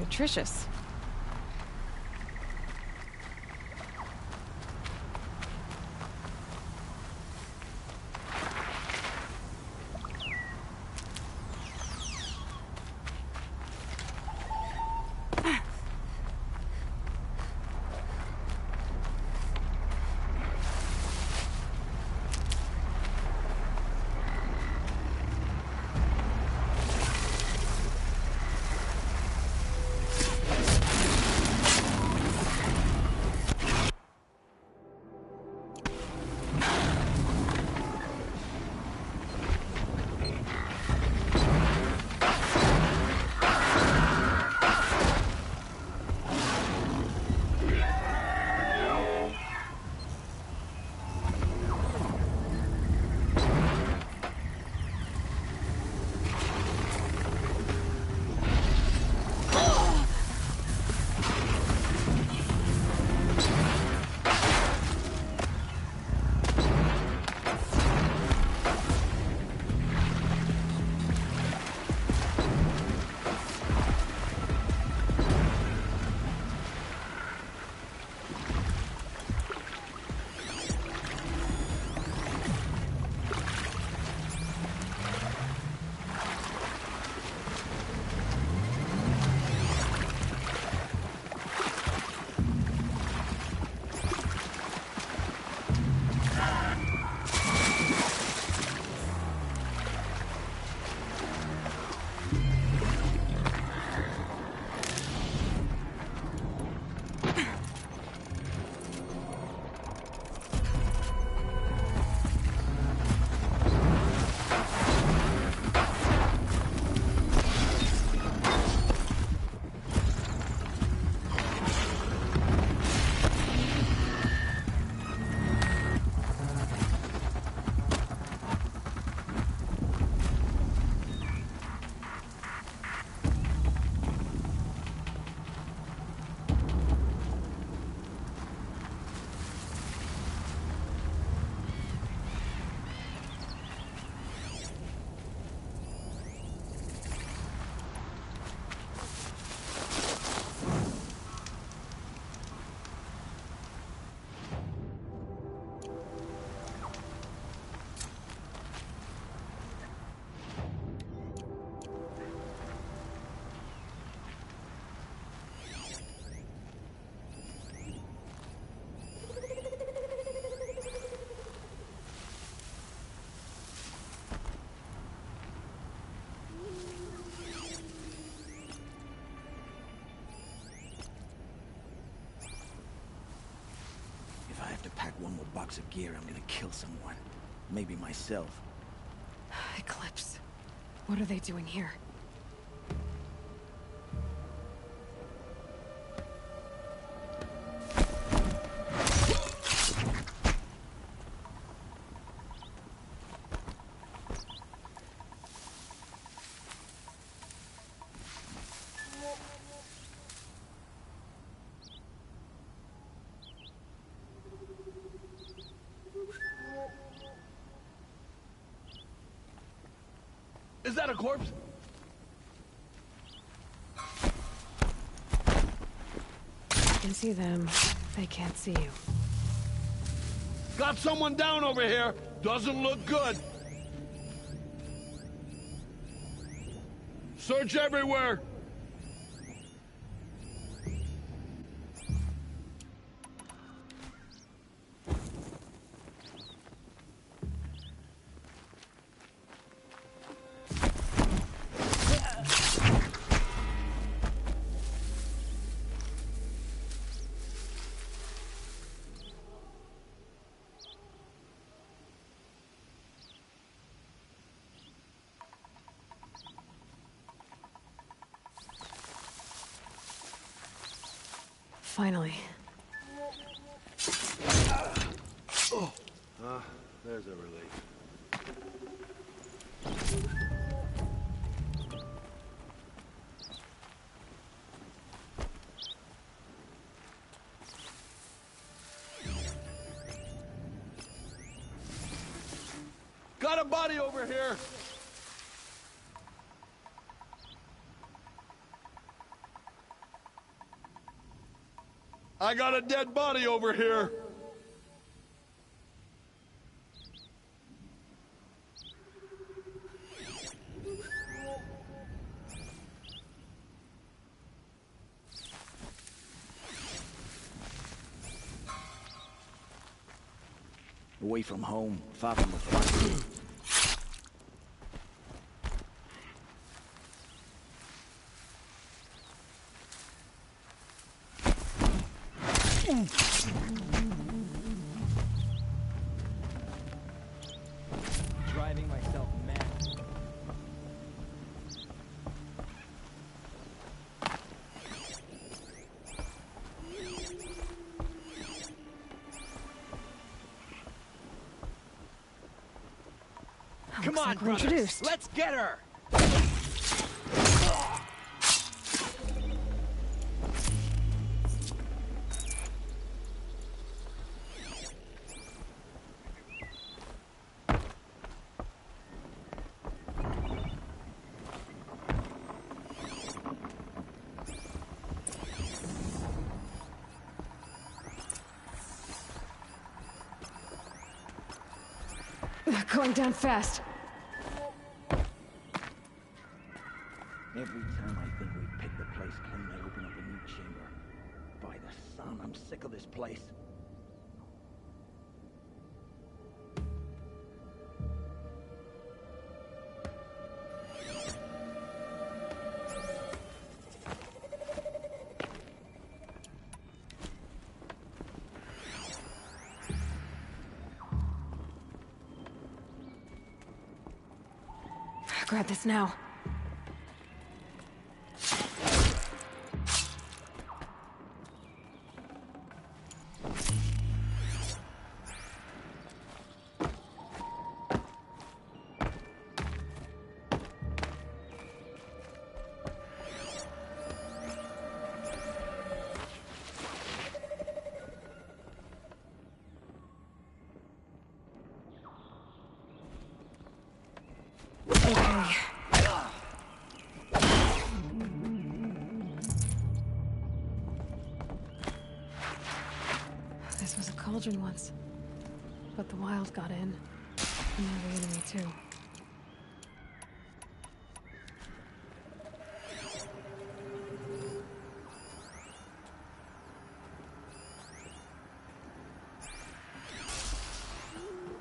nutritious. Pack one more box of gear, I'm gonna kill someone. Maybe myself. Eclipse. What are they doing here? Is that a corpse? I can see them. They can't see you. Got someone down over here. Doesn't look good. Search everywhere. Finally. There's a relief. Got a body over here! I got a dead body over here. Away from home, far from the front. Driving myself mad. Come on, like we're brothers. introduced. Let's get her! Going down fast. Every time I think we've picked the place clean, I open up a new chamber. By the sun, I'm sick of this place. Grab this now. Okay. This was a cauldron once, but the wild got in, and now the enemy too.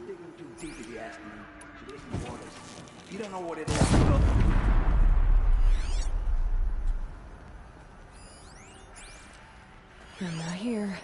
Digging too deep if you ask me. Should listen to orders. You don't know what it is. I'm not here.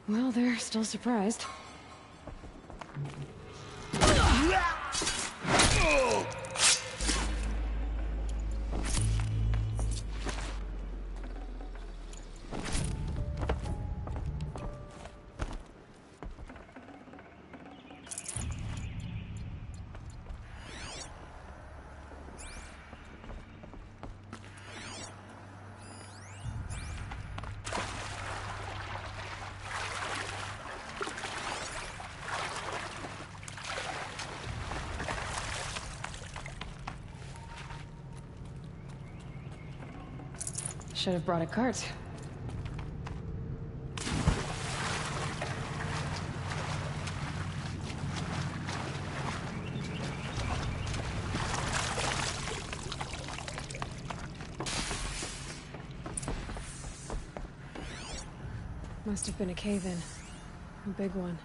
Well, they're still surprised. Should have brought a cart. Must have been a cave-in. A big one.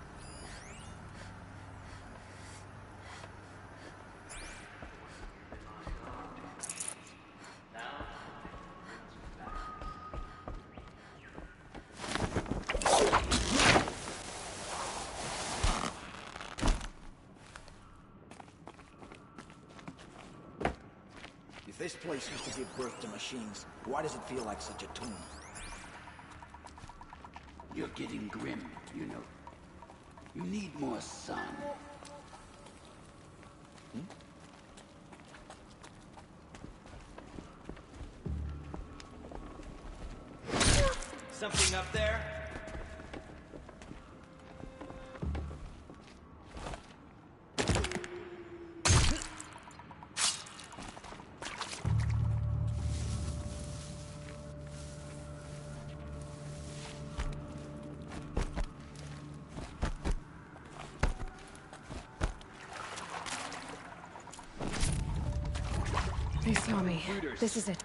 This place used to give birth to machines. Why does it feel like such a tomb? You're getting grim, you know. You need more sun. Something up there? They saw me. This is it.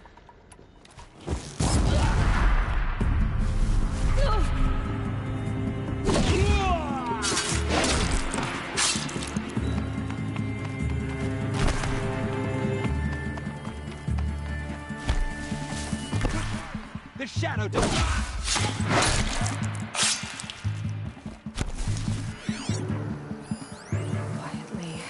The shadow dog! Quietly.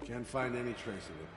Can't find any trace of it.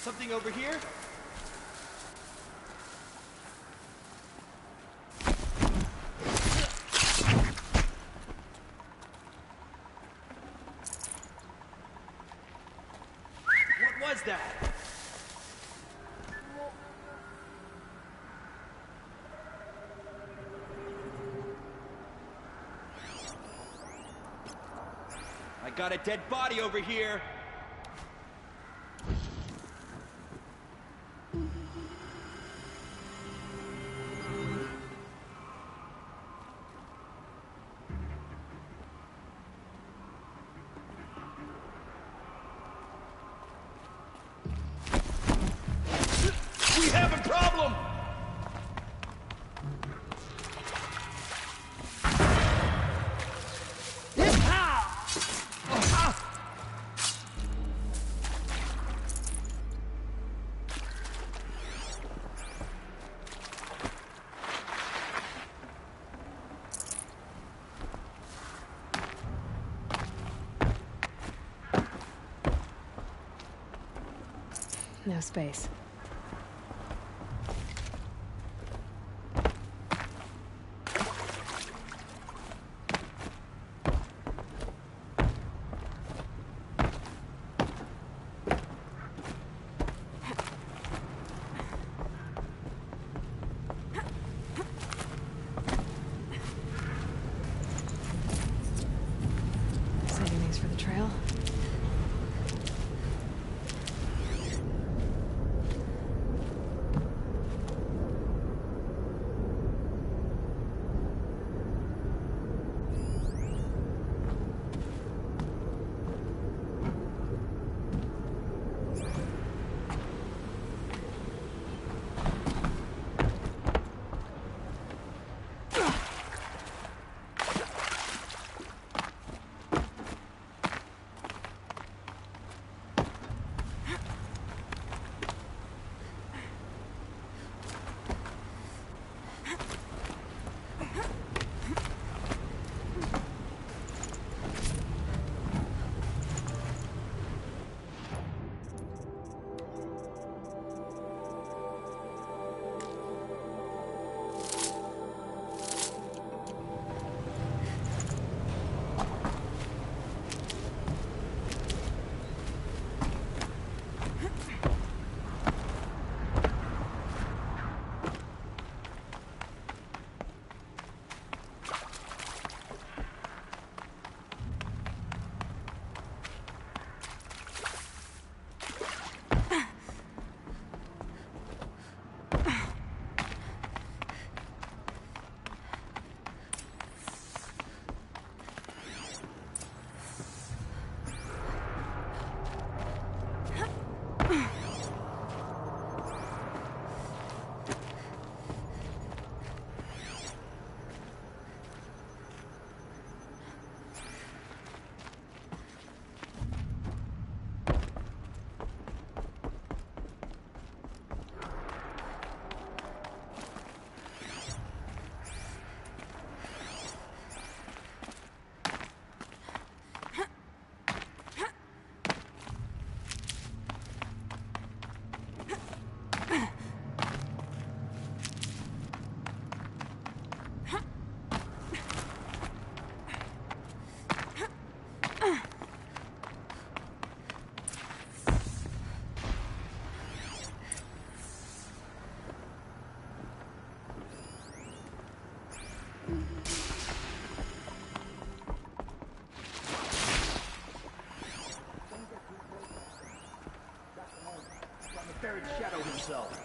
Something over here? What was that? I got a dead body over here. We have a problem! No space. Saving these for the trail. Shadow himself.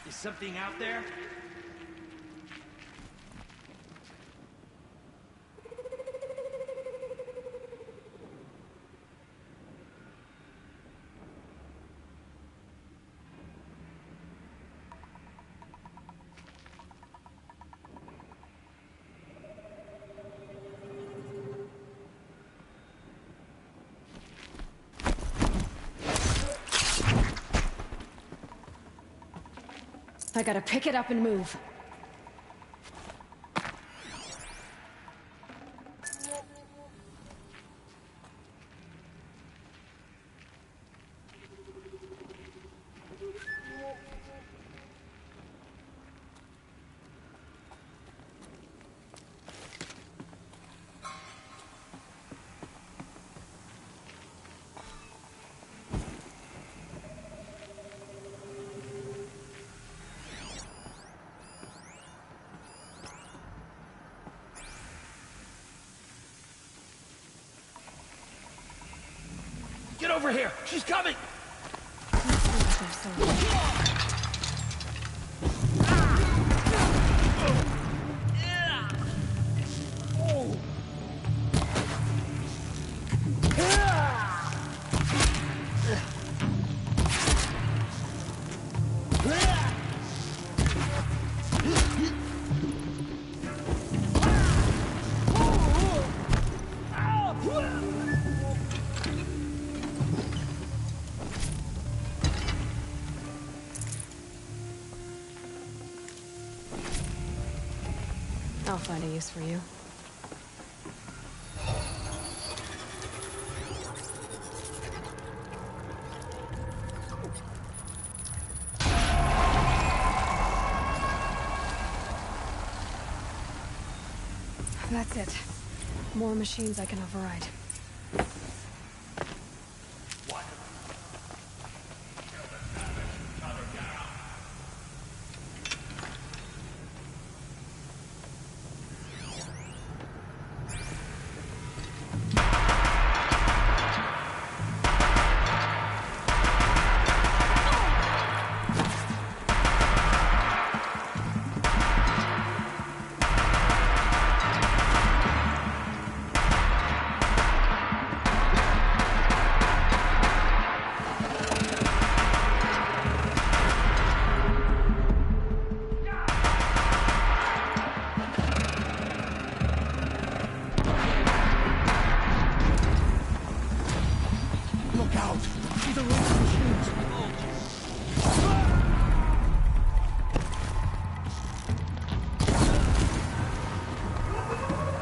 Is something out there? I gotta pick it up and move. Get over here! She's coming! I'll find a use for you. That's it. More machines I can override.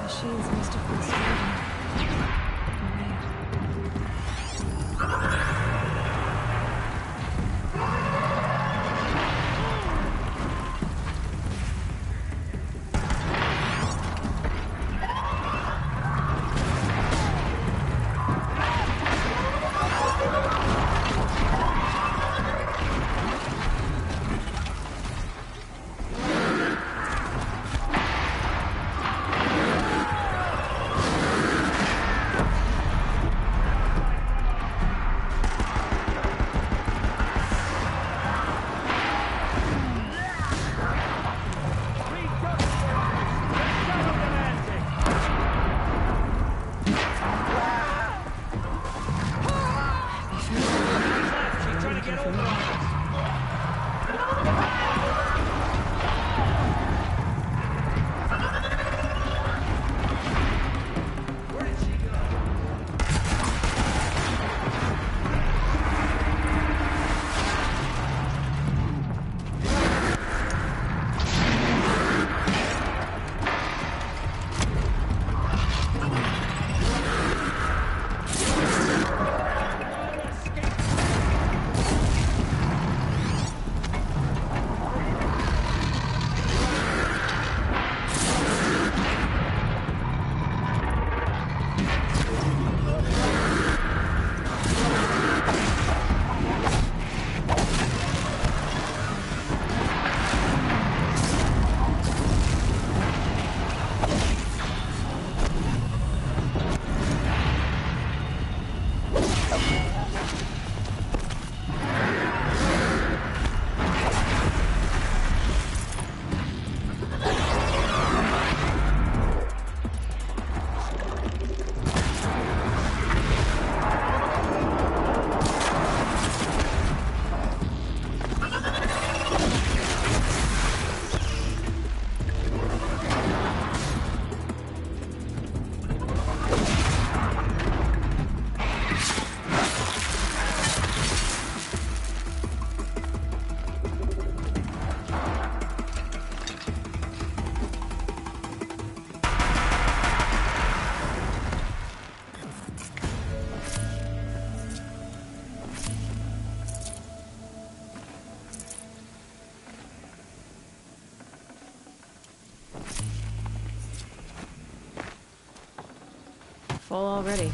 Machines must have been starving. Full already.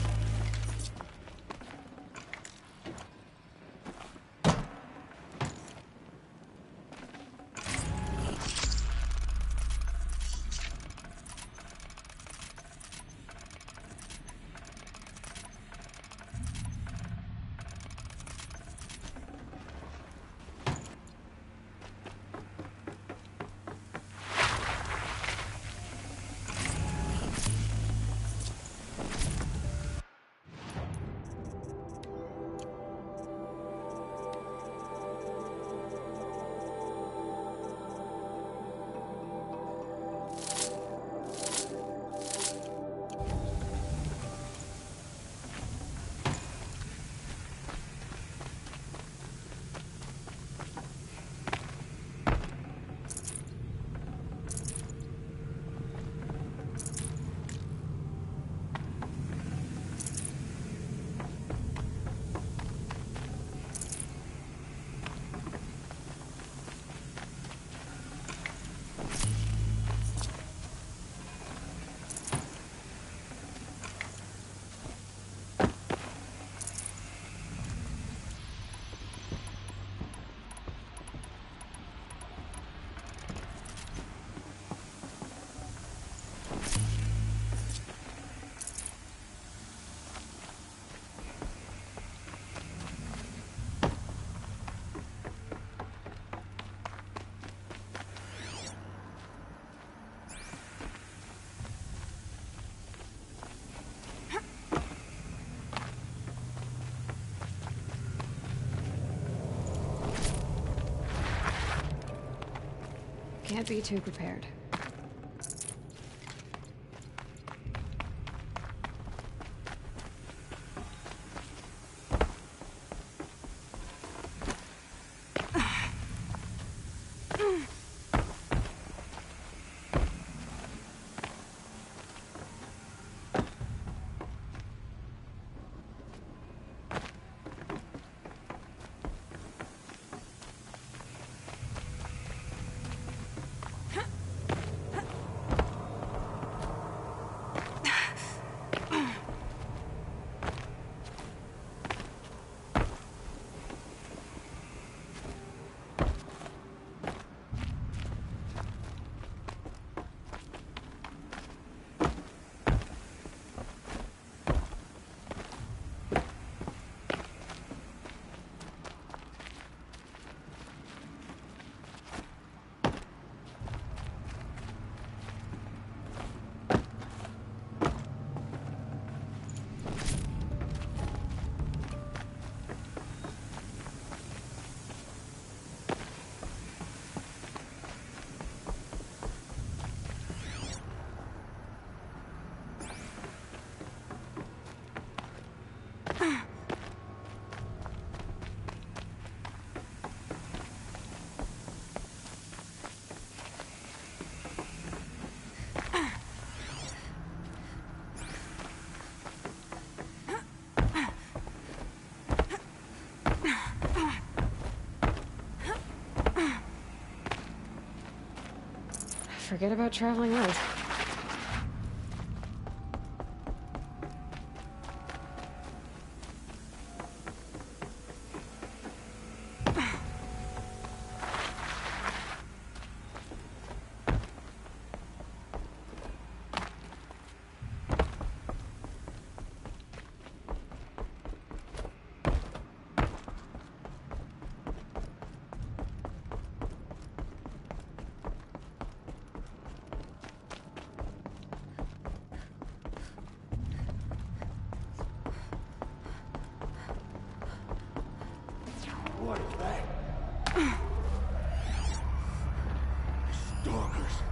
Can't be too prepared. Forget about traveling light. What is that? Stalkers.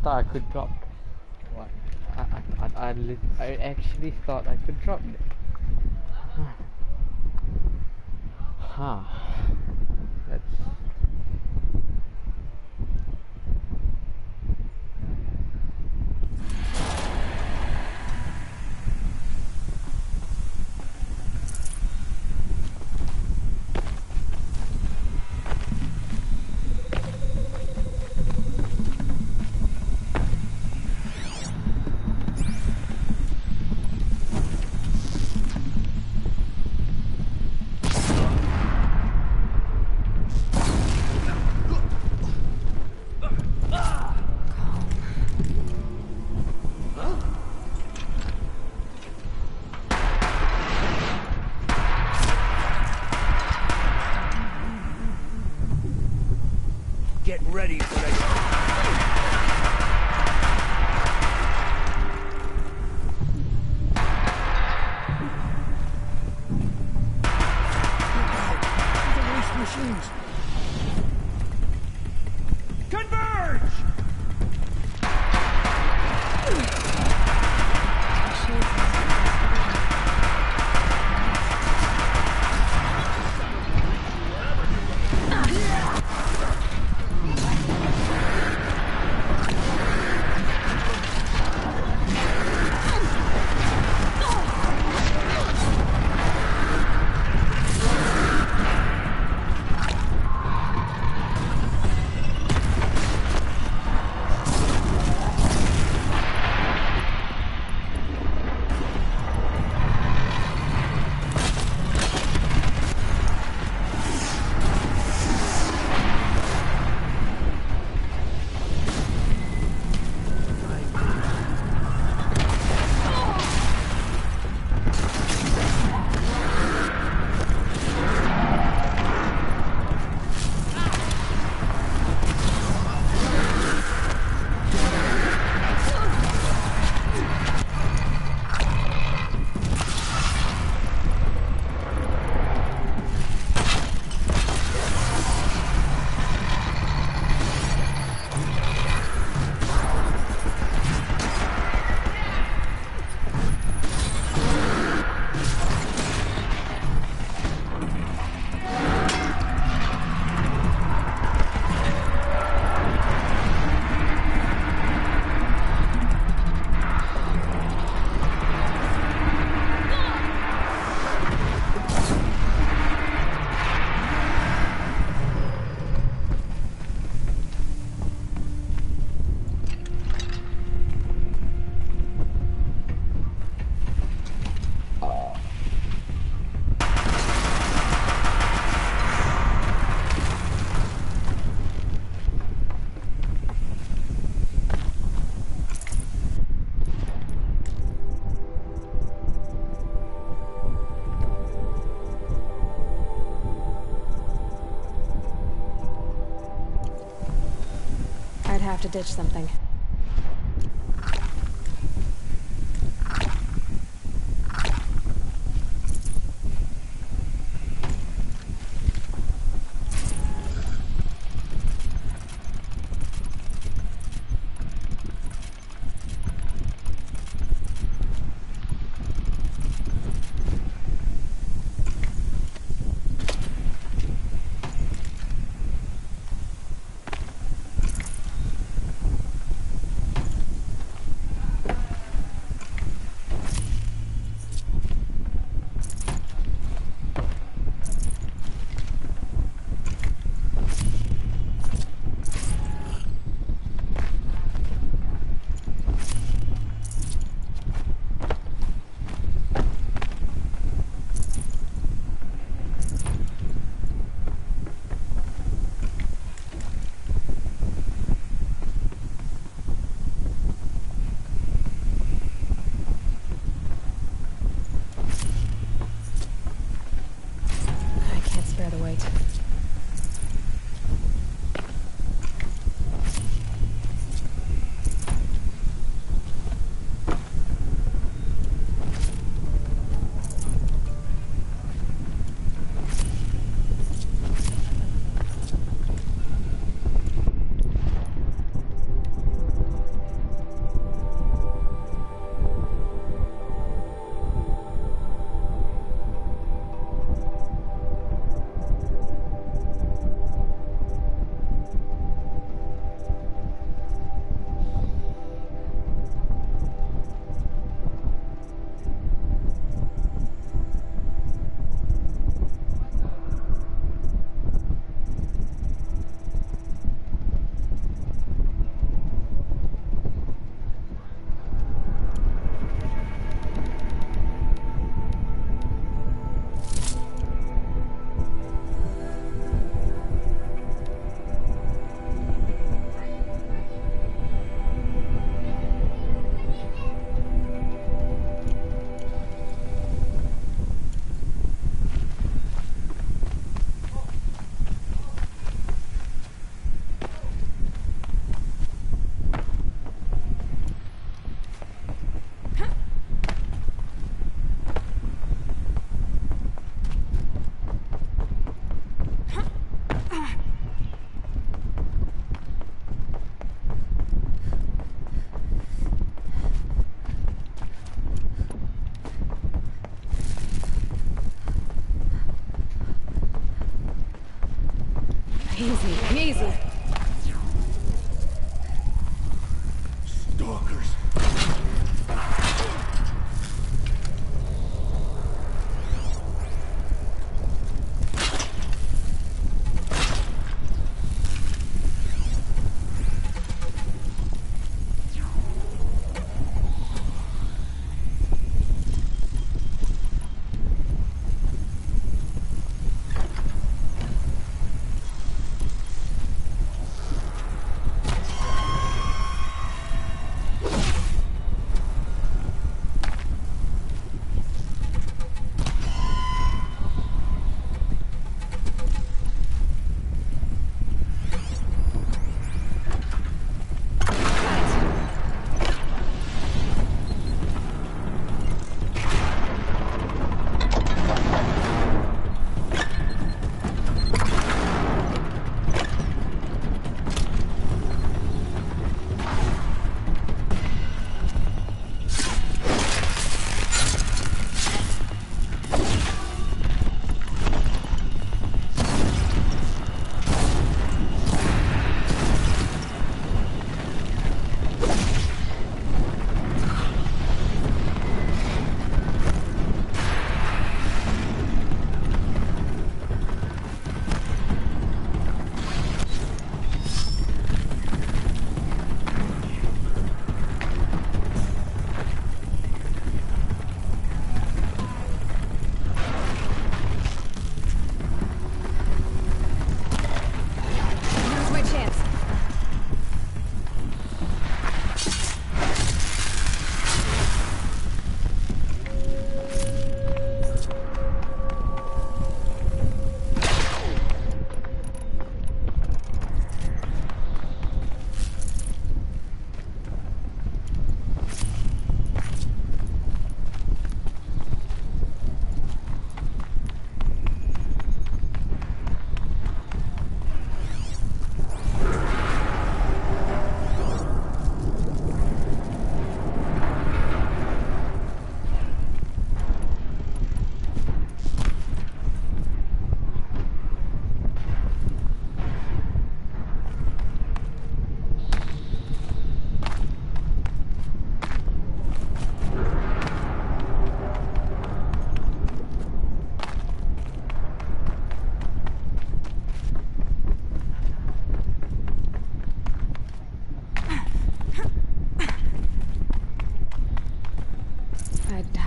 thought I could drop. What? I actually thought I could drop it. Huh. Let's. ready for the... Machines. Converge! I'd have to ditch something.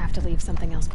have to leave something else.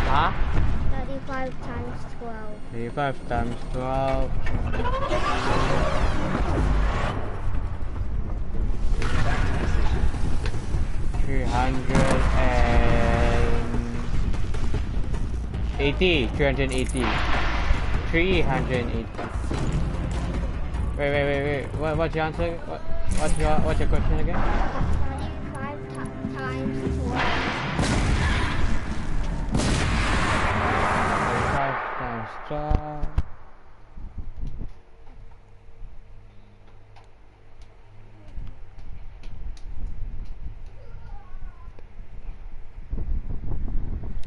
Huh? 35 times 12. 35 times 12. $380. 380. Wait. What's your answer? What's your question again? 35 times 12. 35 times 12.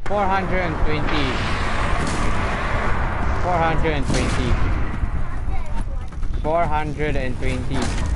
420. 420. 420.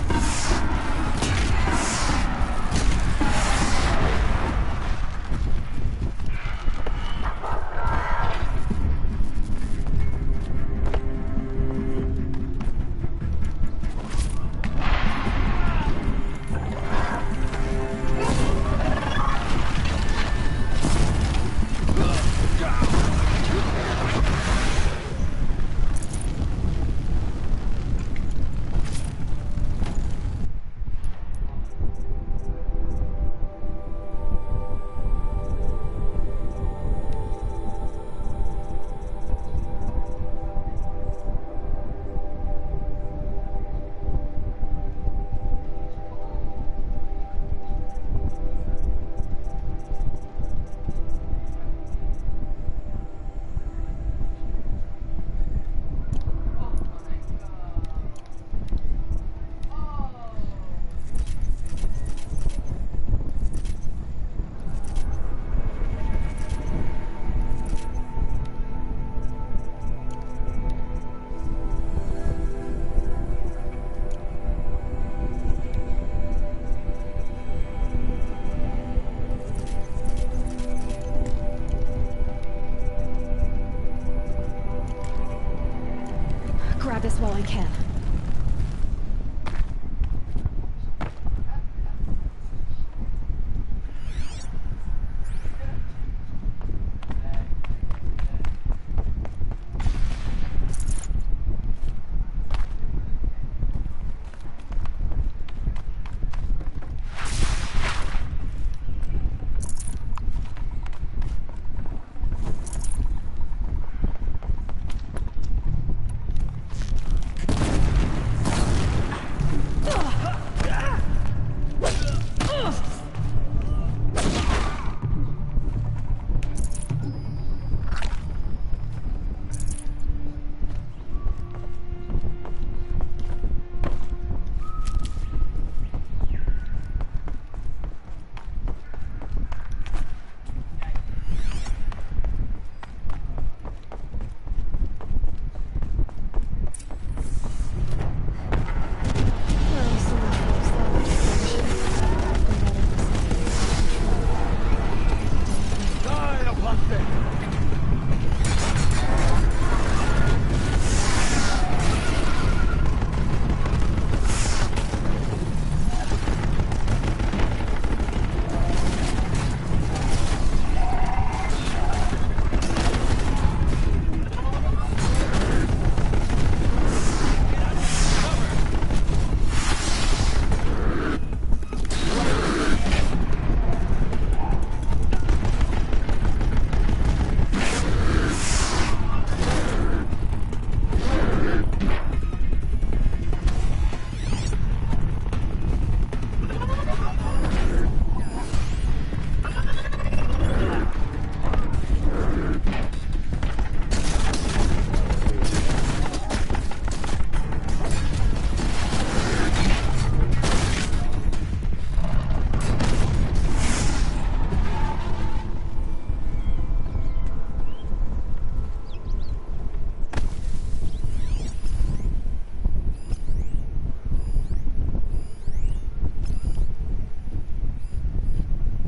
Grab this while I can.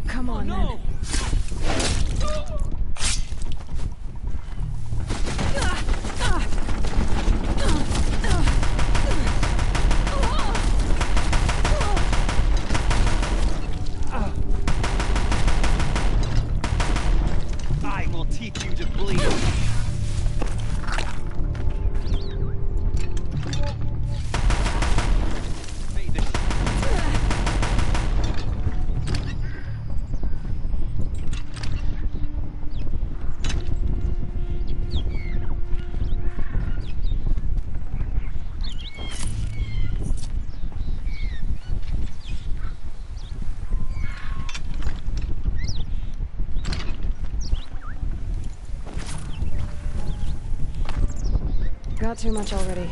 Come on, No! I will teach you to bleed. Got too much already.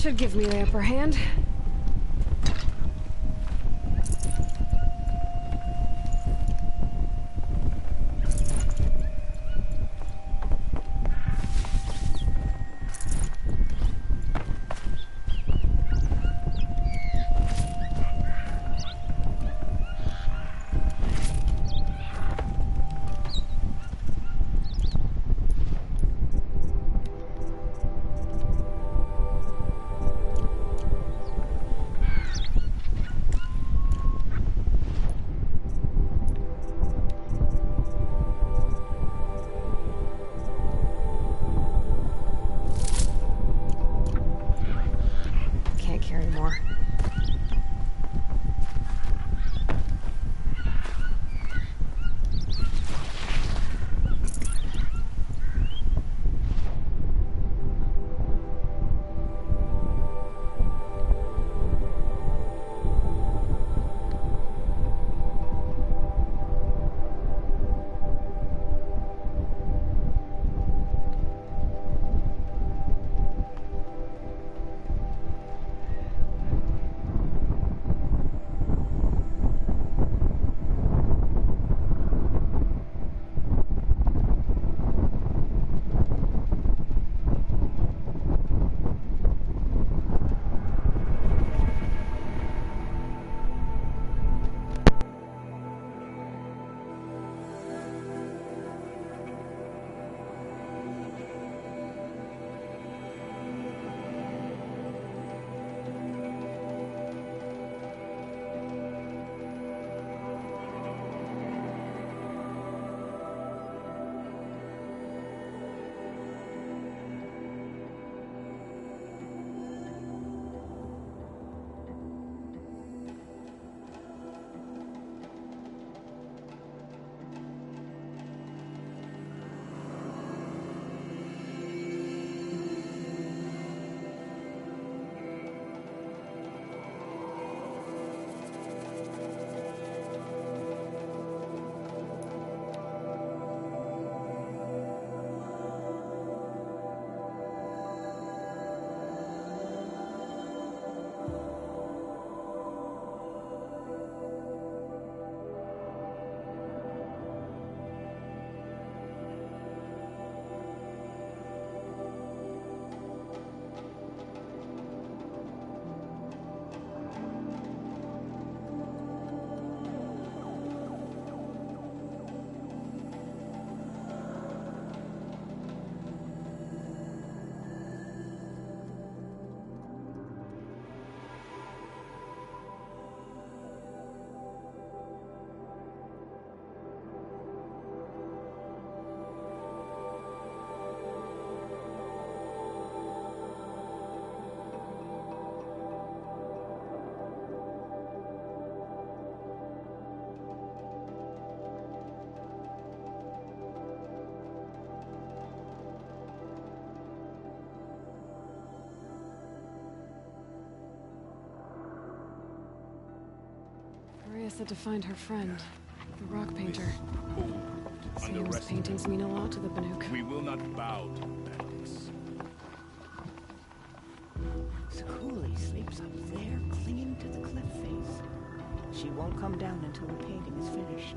should give me the upper hand. Maria said to find her friend, the rock painter. Seems paintings mean a lot to the Banuk. We will not bow to madness. Sakuli sleeps up there, clinging to the cliff face. She won't come down until the painting is finished.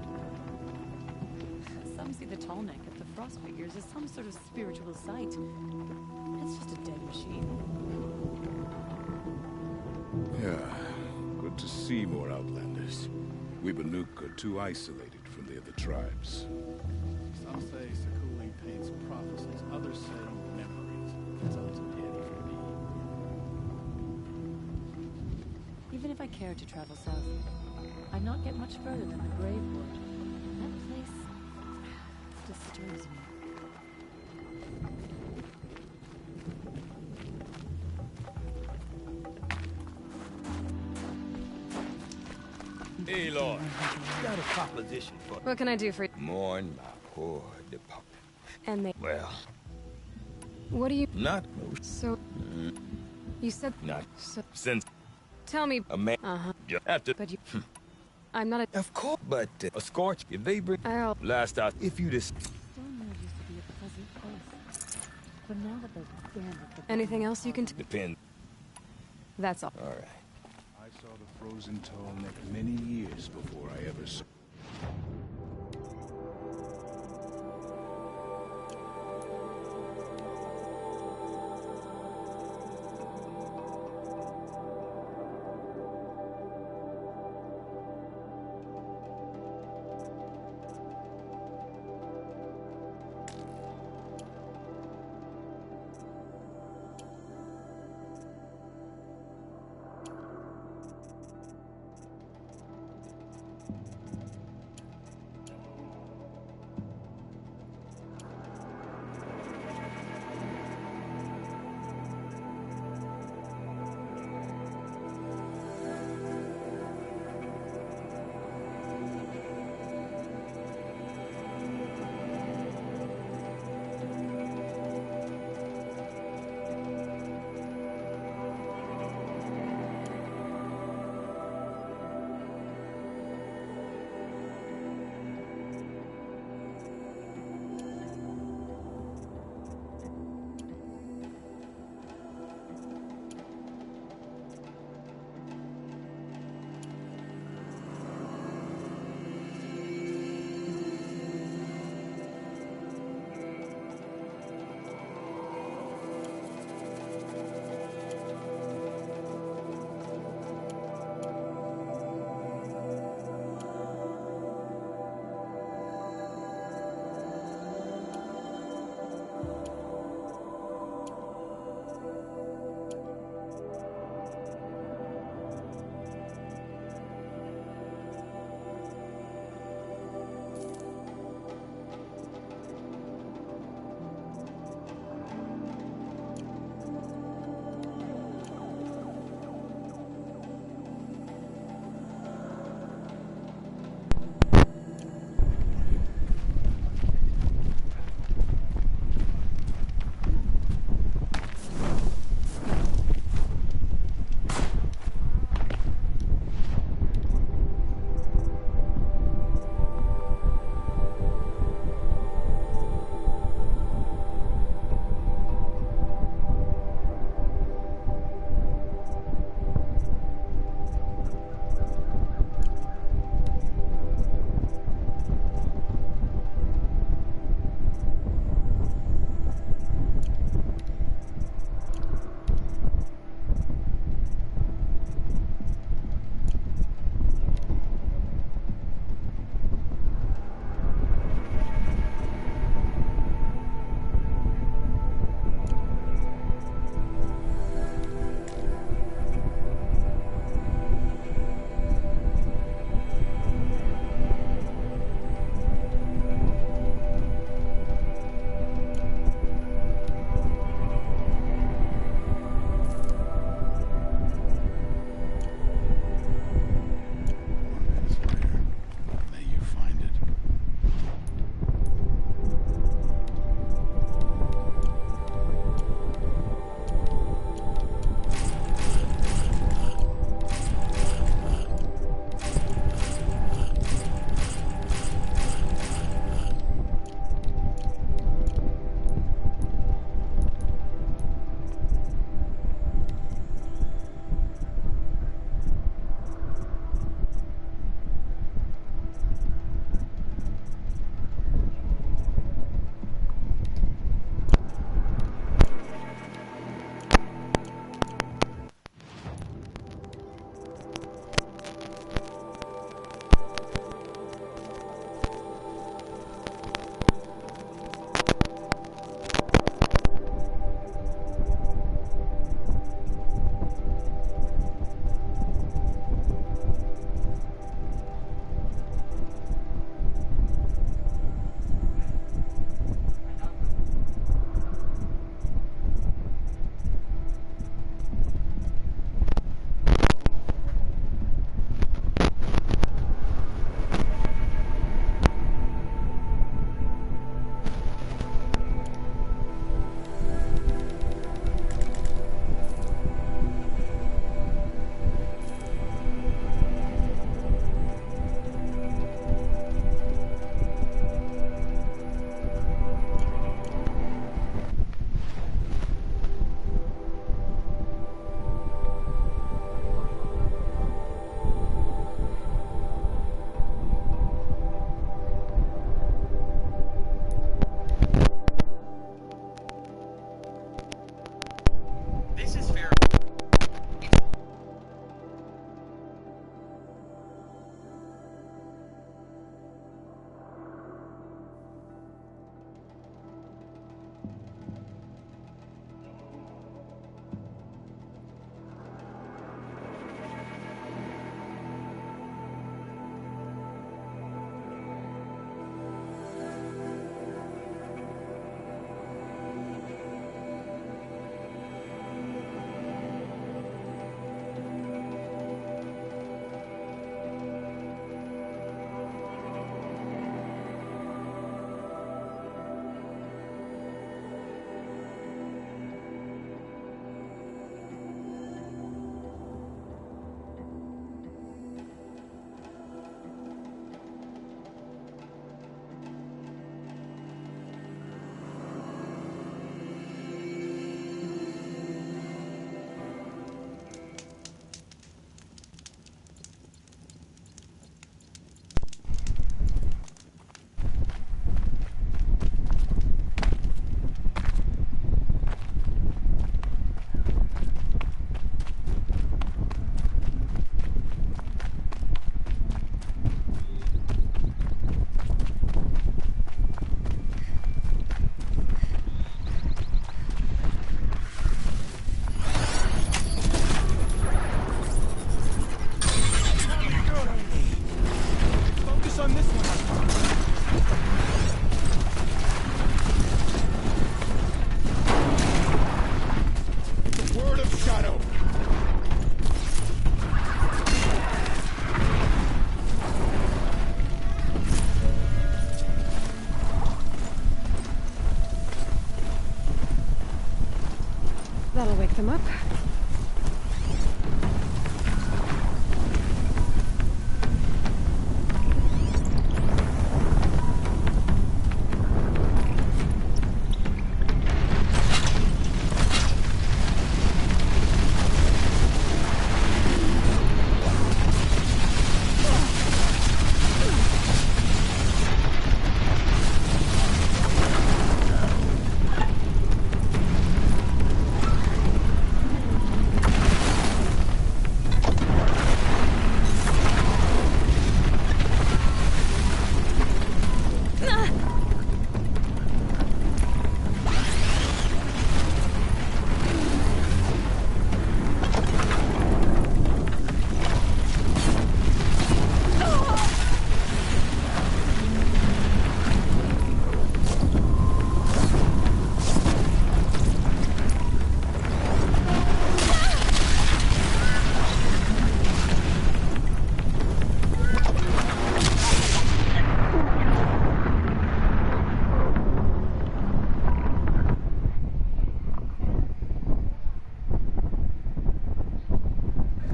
Some see the tall neck of the frost figures as some sort of spiritual sight. It's just a dead machine. Yeah, good to see more Outlanders. We Banuk are too isolated from the other tribes. Some say Sakuli paints prophecies, others say memories. That's up to Danny for me. Even if I cared to travel south, I'd not get much further than the Gravewood. That place disturbs me. Hey, Lord. Got a proposition for What can I do for you? Mourn my poor departed. And they... Well, What do you... not So... You said... not So... since Tell me... a man Uh-huh. just after. But you... I'm not a... Of course, but a scorch if they bring. I'll... Last out, if you just Stonewood used to be a pleasant place. But now that there's a bandit... Anything else you can... depend. That's all. All right. I saw the frozen tall neck many years before I ever saw.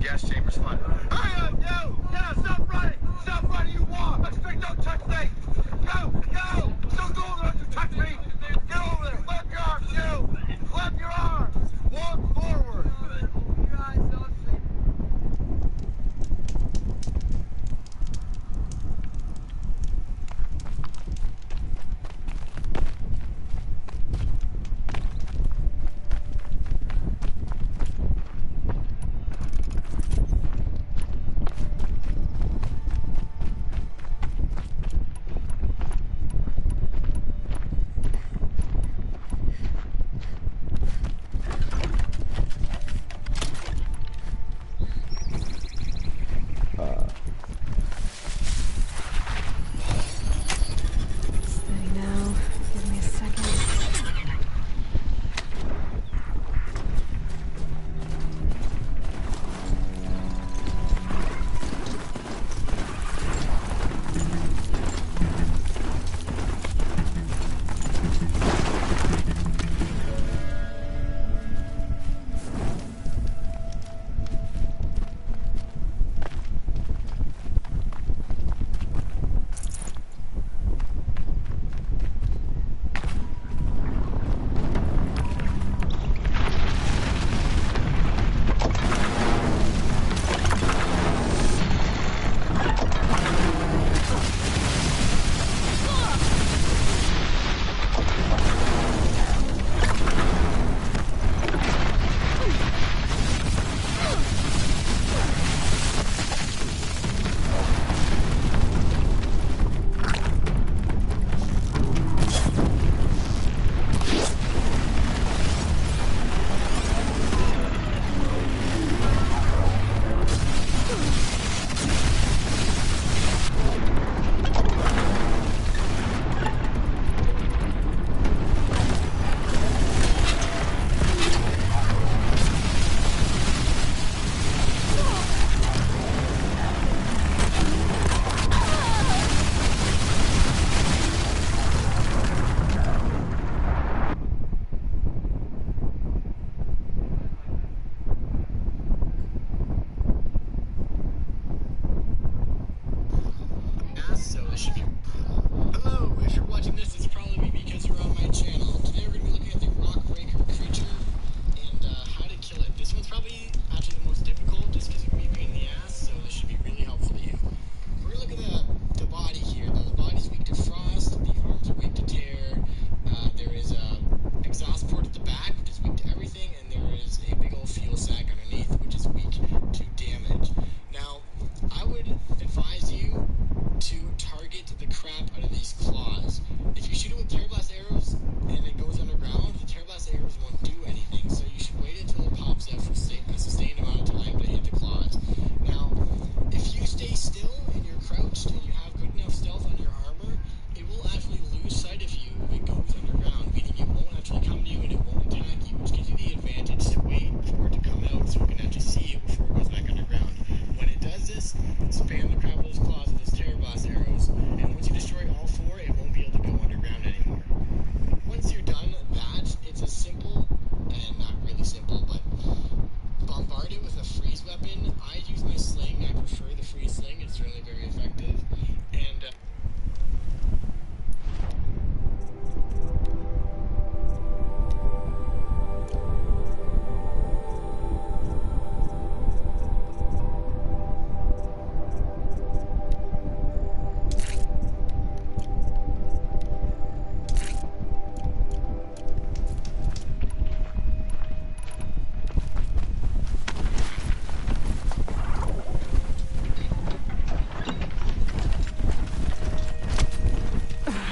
Gas chamber's fine. Hurry up, you! Yeah, stop running! Stop running, you walk! Don't touch me! Go! Go! Don't go over there to touch me! Get over there! Flap your arms, you! Flap your arms! Walk forward! Your eyes don't sleep.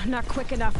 Not quick enough.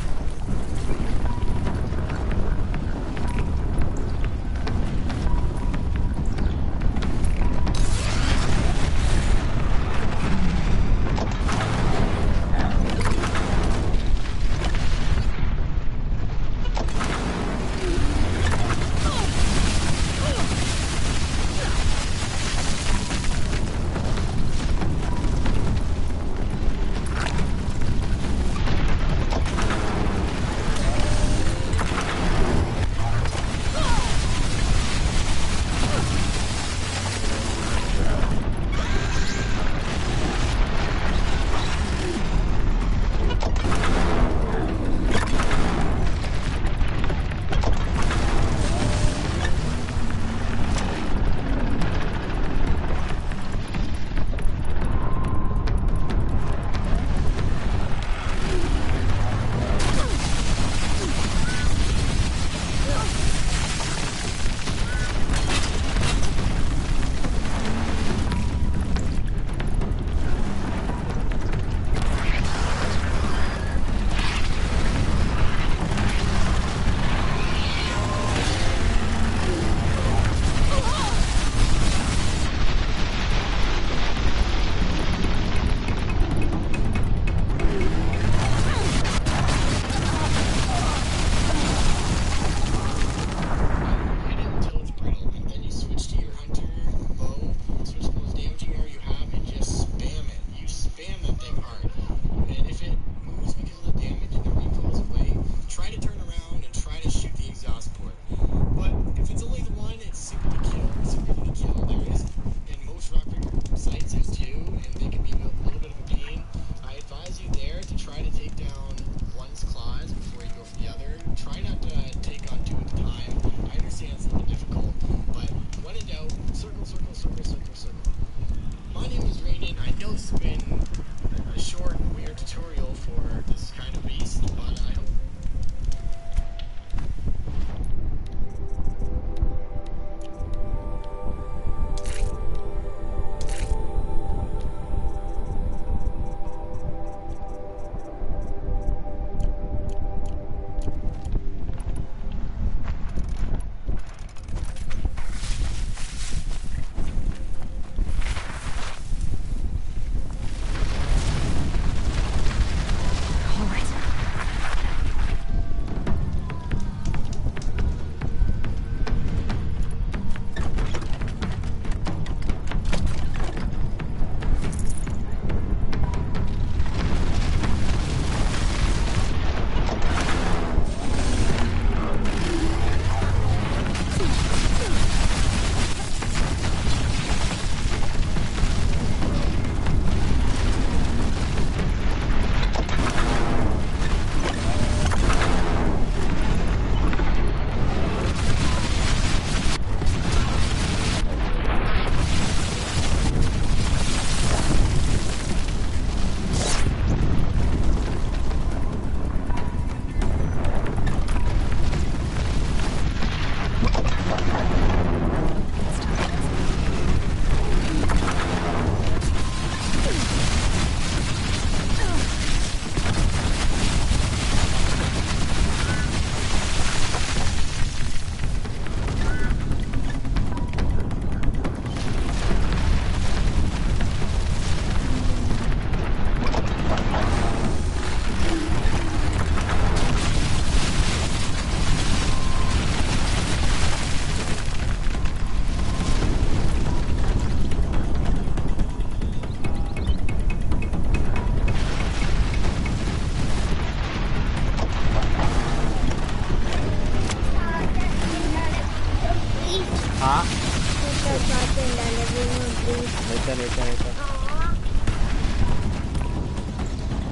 Start in the living room, please. Later.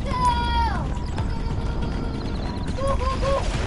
Go! Go, go, go!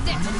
That's it!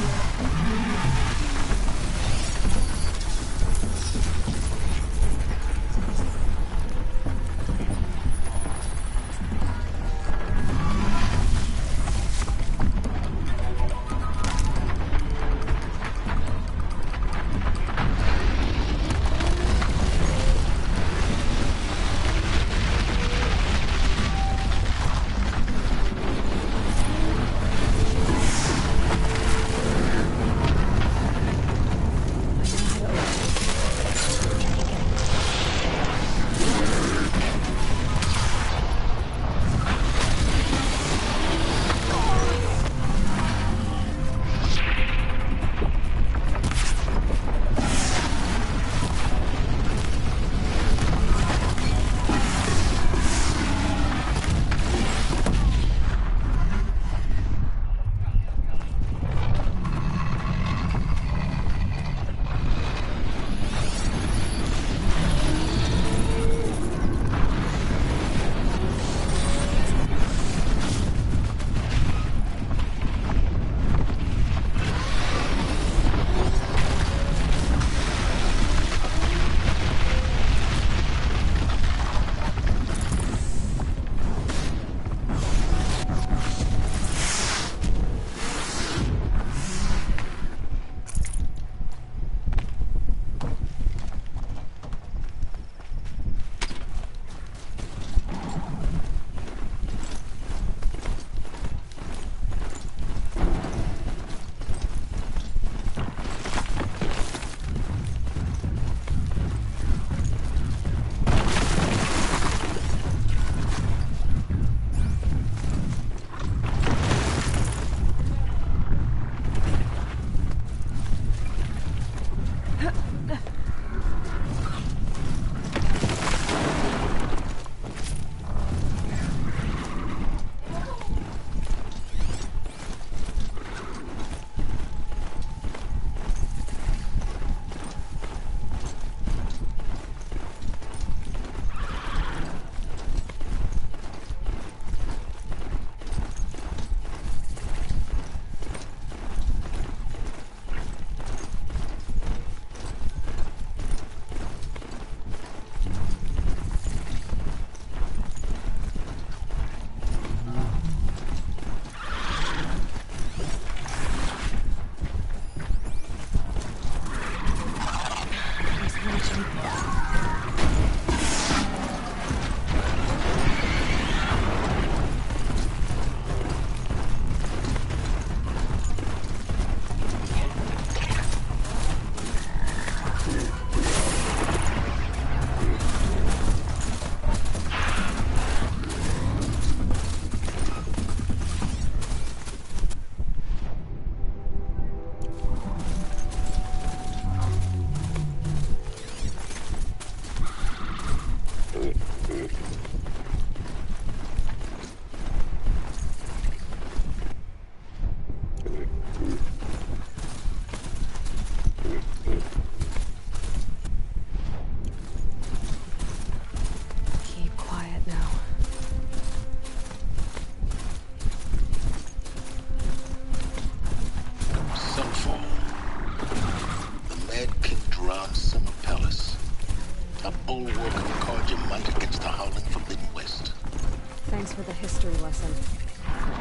For the history lesson.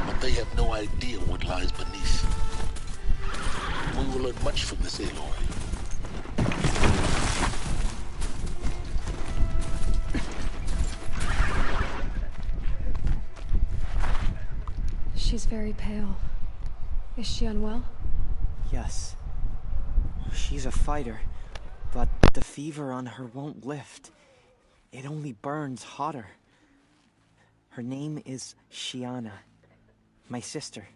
But they have no idea what lies beneath. We will learn much from this Aloy. She's very pale. Is she unwell? Yes. She's a fighter, but the fever on her won't lift. It only burns hotter. Her name is Shiana, my sister.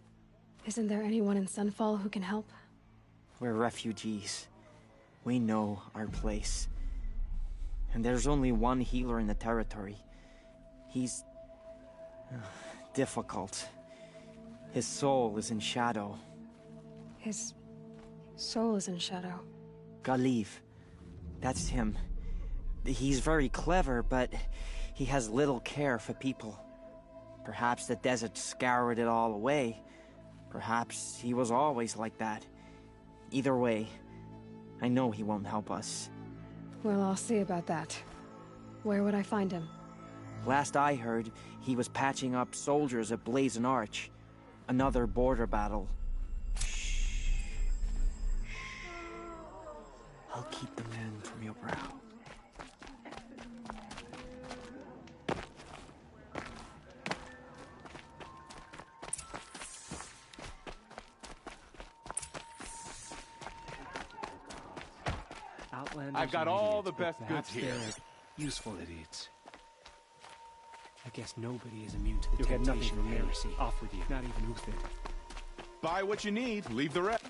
Isn't there anyone in Sunfall who can help? We're refugees. We know our place. And there's only one healer in the territory. He's difficult. His soul is in shadow. His soul is in shadow. Galiv. That's him. He's very clever, but he has little care for people. Perhaps the desert scoured it all away, Perhaps he was always like that. Either way, I know he won't help us. Well, I'll see about that. Where would I find him? Last I heard, he was patching up soldiers at Blazon Arch. Another border battle. I'll keep the moon from your brow. I've got all the best goods here. Useful idiots. I guess nobody is immune to the temptation of heresy. Off with you. Not even Uthid. Buy what you need, leave the rest.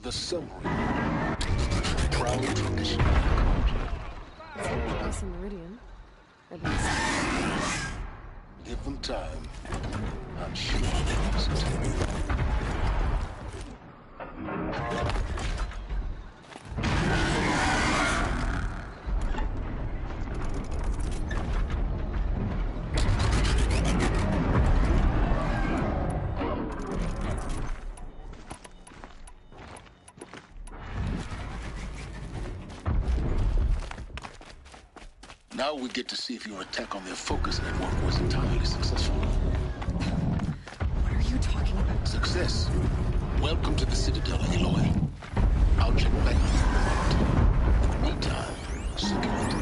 The summary. Proud tradition. It's not the base of Meridian. At least. Give them time. I'm sure they must. Now we get to see if your attack on their focus network was entirely successful. What are you talking about? Success. Welcome to the Citadel, Aloy. I'll check back with you in a moment. Meantime, secure it.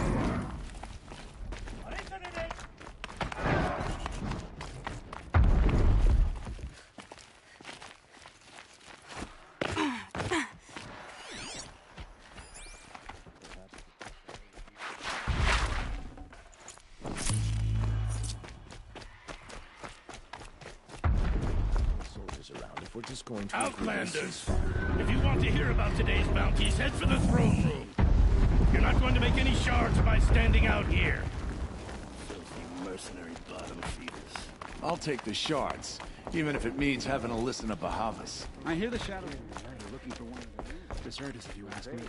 We're just going to Outlanders! If you want to hear about today's bounties, head for the throne room. You're not going to make any shards by standing out here. Filthy mercenary bottom feeders. I'll take the shards, even if it means having to listen to Bahavas. I hear the shadows are looking for one of the deserters, if you ask me.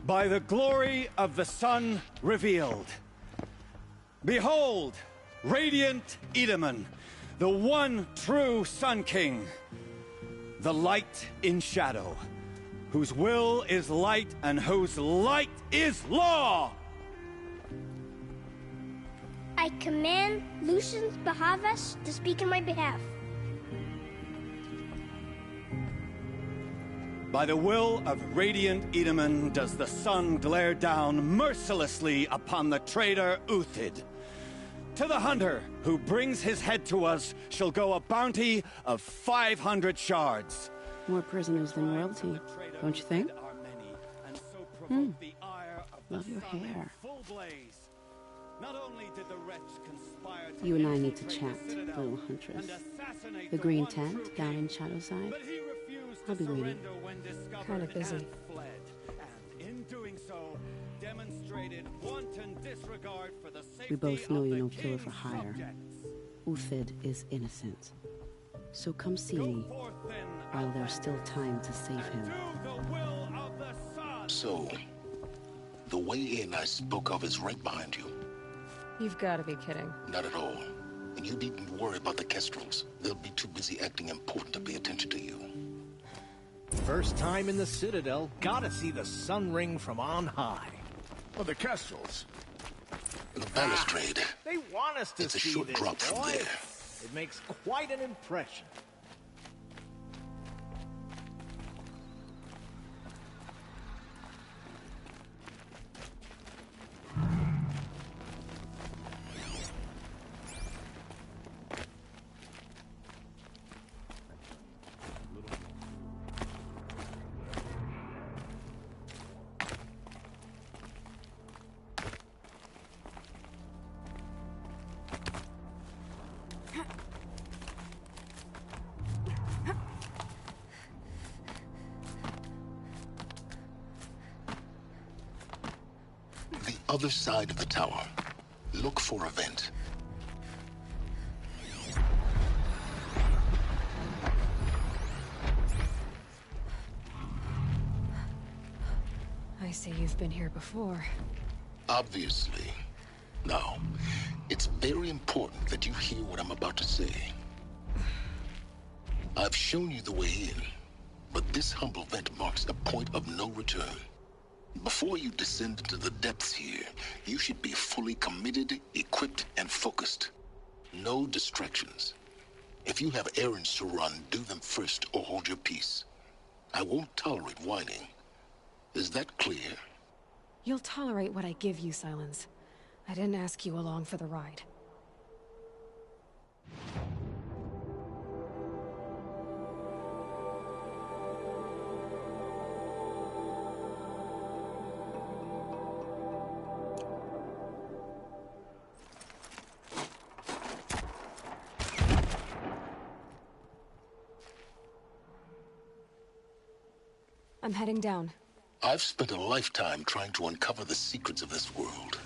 By the glory of the sun revealed. Behold, radiant Edaman, the one true Sun King, the light in shadow, whose will is light and whose light is law! I command Lucius Bahavas to speak in my behalf. By the will of radiant Edaman does the sun glare down mercilessly upon the traitor Uthid. To the hunter who brings his head to us shall go a bounty of 500 shards. More prisoners than royalty, don't you think? Love your hair. You and I need to chat, little huntress. The green tent down in Shadowside. I'll be waiting. Kinda busy. We both know you're no killer for hire. Uthid is innocent. So come see me while there's still time to save him. So, the way in I spoke of is right behind you. You've got to be kidding. Not at all. And you needn't worry about the Kestrels. They'll be too busy acting important to pay attention to you. First time in the Citadel, gotta see the sun ring from on high. Well, the Kestrels. The balustrade. They want us to It's a see short this, drop from boy. there. It makes quite an impression. Other side of the tower. Look for a vent. I see you've been here before. Obviously. Now, it's very important that you hear what I'm about to say. I've shown you the way in, but this humble vent marks a point of no return. Before you descend into the depths here, you should be fully committed, equipped, and focused. No distractions. If you have errands to run, do them first or hold your peace. I won't tolerate whining. Is that clear? You'll tolerate what I give you, Silence. I didn't ask you along for the ride. I'm heading down. I've spent a lifetime trying to uncover the secrets of this world.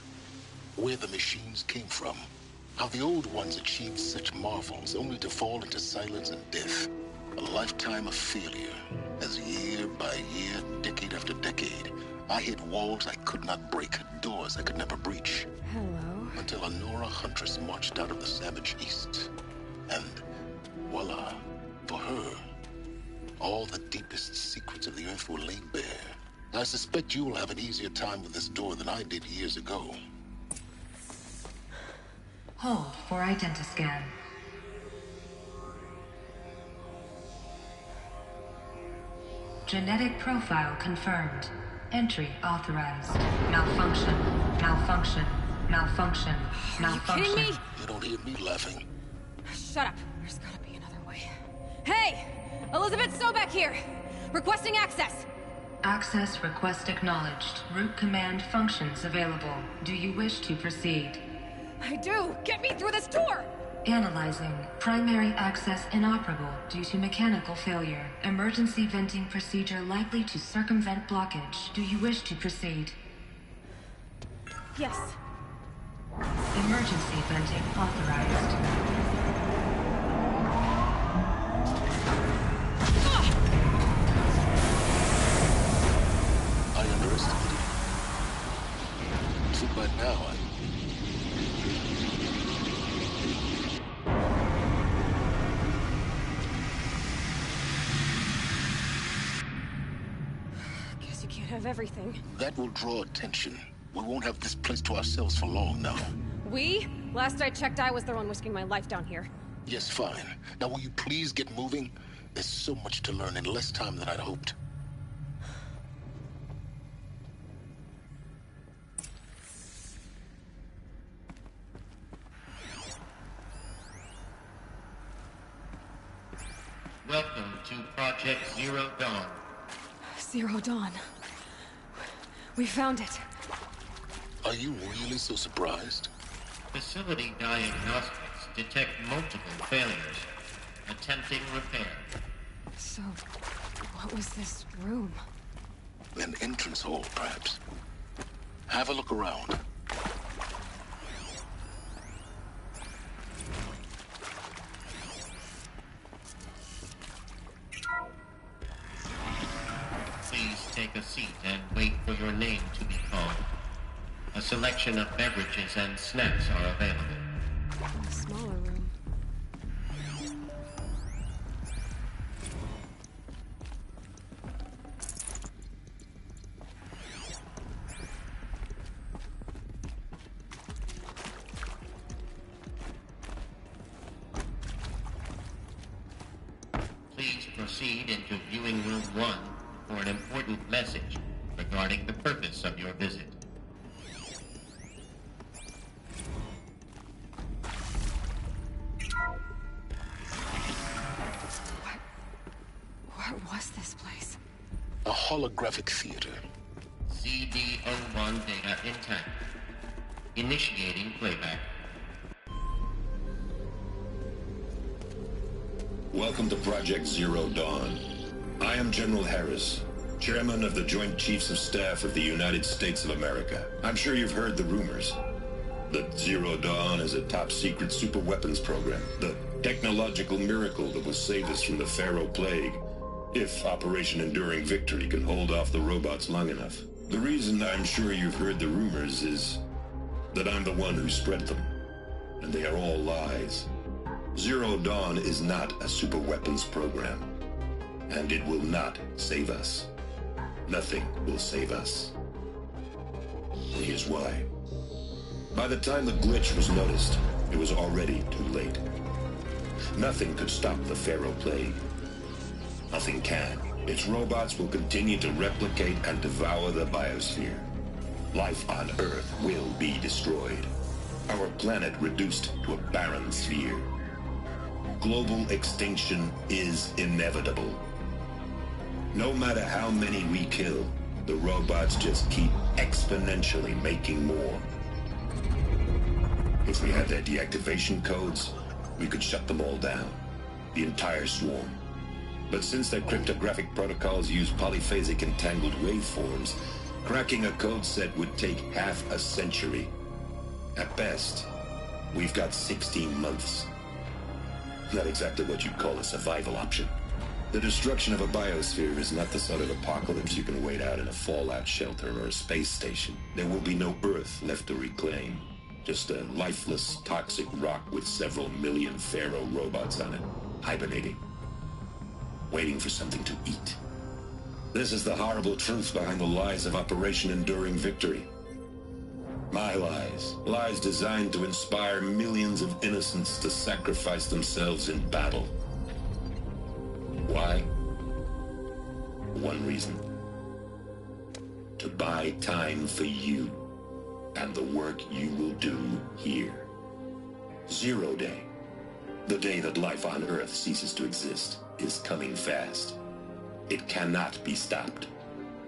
Where the machines came from. How the old ones achieved such marvels only to fall into silence and death. A lifetime of failure, as year by year, decade after decade, I hit walls I could not break, doors I could never breach. Hello. Until a Nora huntress marched out of the savage east. And voila, for her, all the deepest secrets of the earth were laid bare. I suspect you will have an easier time with this door than I did years ago. Hold for identiscan. Genetic profile confirmed. Entry authorized. Malfunction. Malfunction. Malfunction. Malfunction. Are you kidding me? You don't hear me laughing. Shut up. There's gotta be another way. Hey! Elizabeth Sobek here! Requesting access! Access request acknowledged. Root command functions available. Do you wish to proceed? I do! Get me through this door! Analyzing. Primary access inoperable due to mechanical failure. Emergency venting procedure likely to circumvent blockage. Do you wish to proceed? Yes. Emergency venting authorized. I underestimated you. Too bad now Guess you can't have everything. That will draw attention. We won't have this place to ourselves for long now. We? Last I checked, I was the one risking my life down here. Yes, fine. Now will you please get moving? There's so much to learn in less time than I'd hoped. Welcome to Project Zero Dawn. Zero Dawn. We found it. Are you really so surprised? Facility diagnostics detect multiple failures. Attempting repair. So, what was this room? An entrance hall, perhaps. Have a look around. Please take a seat and wait for your name to be called. A selection of beverages and snacks are available. A smaller room. Please proceed into viewing room 1 for an important message regarding the purpose of your visit. What was this place? A holographic theater. CD01 data intact. Initiating playback. Welcome to Project Zero Dawn. I am General Harris, Chairman of the Joint Chiefs of Staff of the United States of America. I'm sure you've heard the rumors. That Zero Dawn is a top-secret superweapons program. The technological miracle that will save us from the Pharaoh Plague, if Operation Enduring Victory can hold off the robots long enough. The reason I'm sure you've heard the rumors is that I'm the one who spread them, and they are all lies. Zero Dawn is not a superweapons program, and it will not save us. Nothing will save us. And here's why. By the time the glitch was noticed, it was already too late. Nothing could stop the Pharaoh Plague. Nothing can. Its robots will continue to replicate and devour the biosphere. Life on Earth will be destroyed. Our planet reduced to a barren sphere. Global extinction is inevitable. No matter how many we kill, the robots just keep exponentially making more. If we had their deactivation codes, we could shut them all down. The entire swarm. But since their cryptographic protocols use polyphasic entangled waveforms, cracking a code set would take half a century. At best, we've got 16 months. Not exactly what you'd call a survival option. The destruction of a biosphere is not the sort of apocalypse you can wait out in a fallout shelter or a space station. There will be no Earth left to reclaim. Just a lifeless, toxic rock with several million Pharaoh robots on it, hibernating, waiting for something to eat. This is the horrible truth behind the lies of Operation Enduring Victory. My lies. Lies designed to inspire millions of innocents to sacrifice themselves in battle. Why? One reason. To buy time for you and the work you will do here. Zero Day, the day that life on Earth ceases to exist, is coming fast. It cannot be stopped.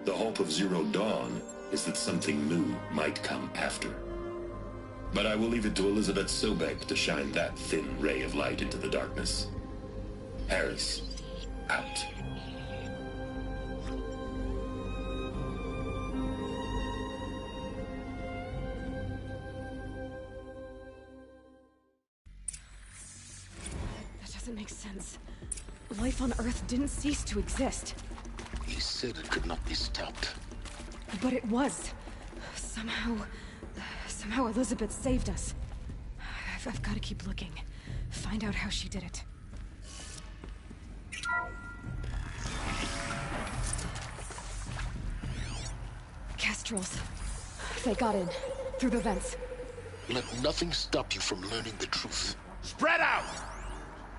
The hope of Zero Dawn is that something new might come after. But I will leave it to Elizabeth Sobek to shine that thin ray of light into the darkness. Harris, out. That doesn't make sense. Life on Earth didn't cease to exist. He said it could not be stopped. But it was. Somehow Elizabeth saved us. I've got to keep looking. Find out how she did it. Kestrels. They got in. Through the vents. Let nothing stop you from learning the truth. Spread out!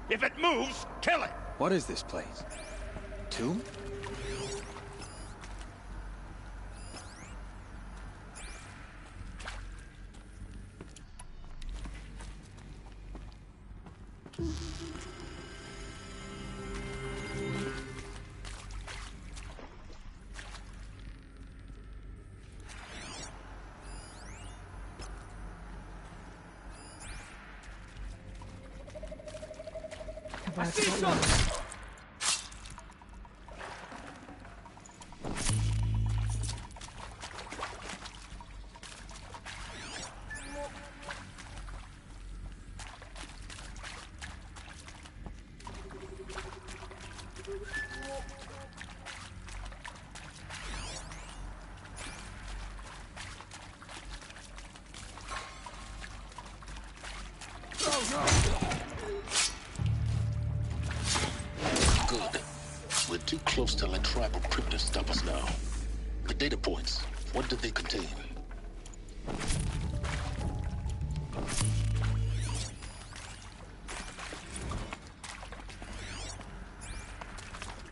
If it moves, kill it! What is this place? Tomb? I see something! Good. We're too close to let tribal crypto stop us now. The data points, what did they contain?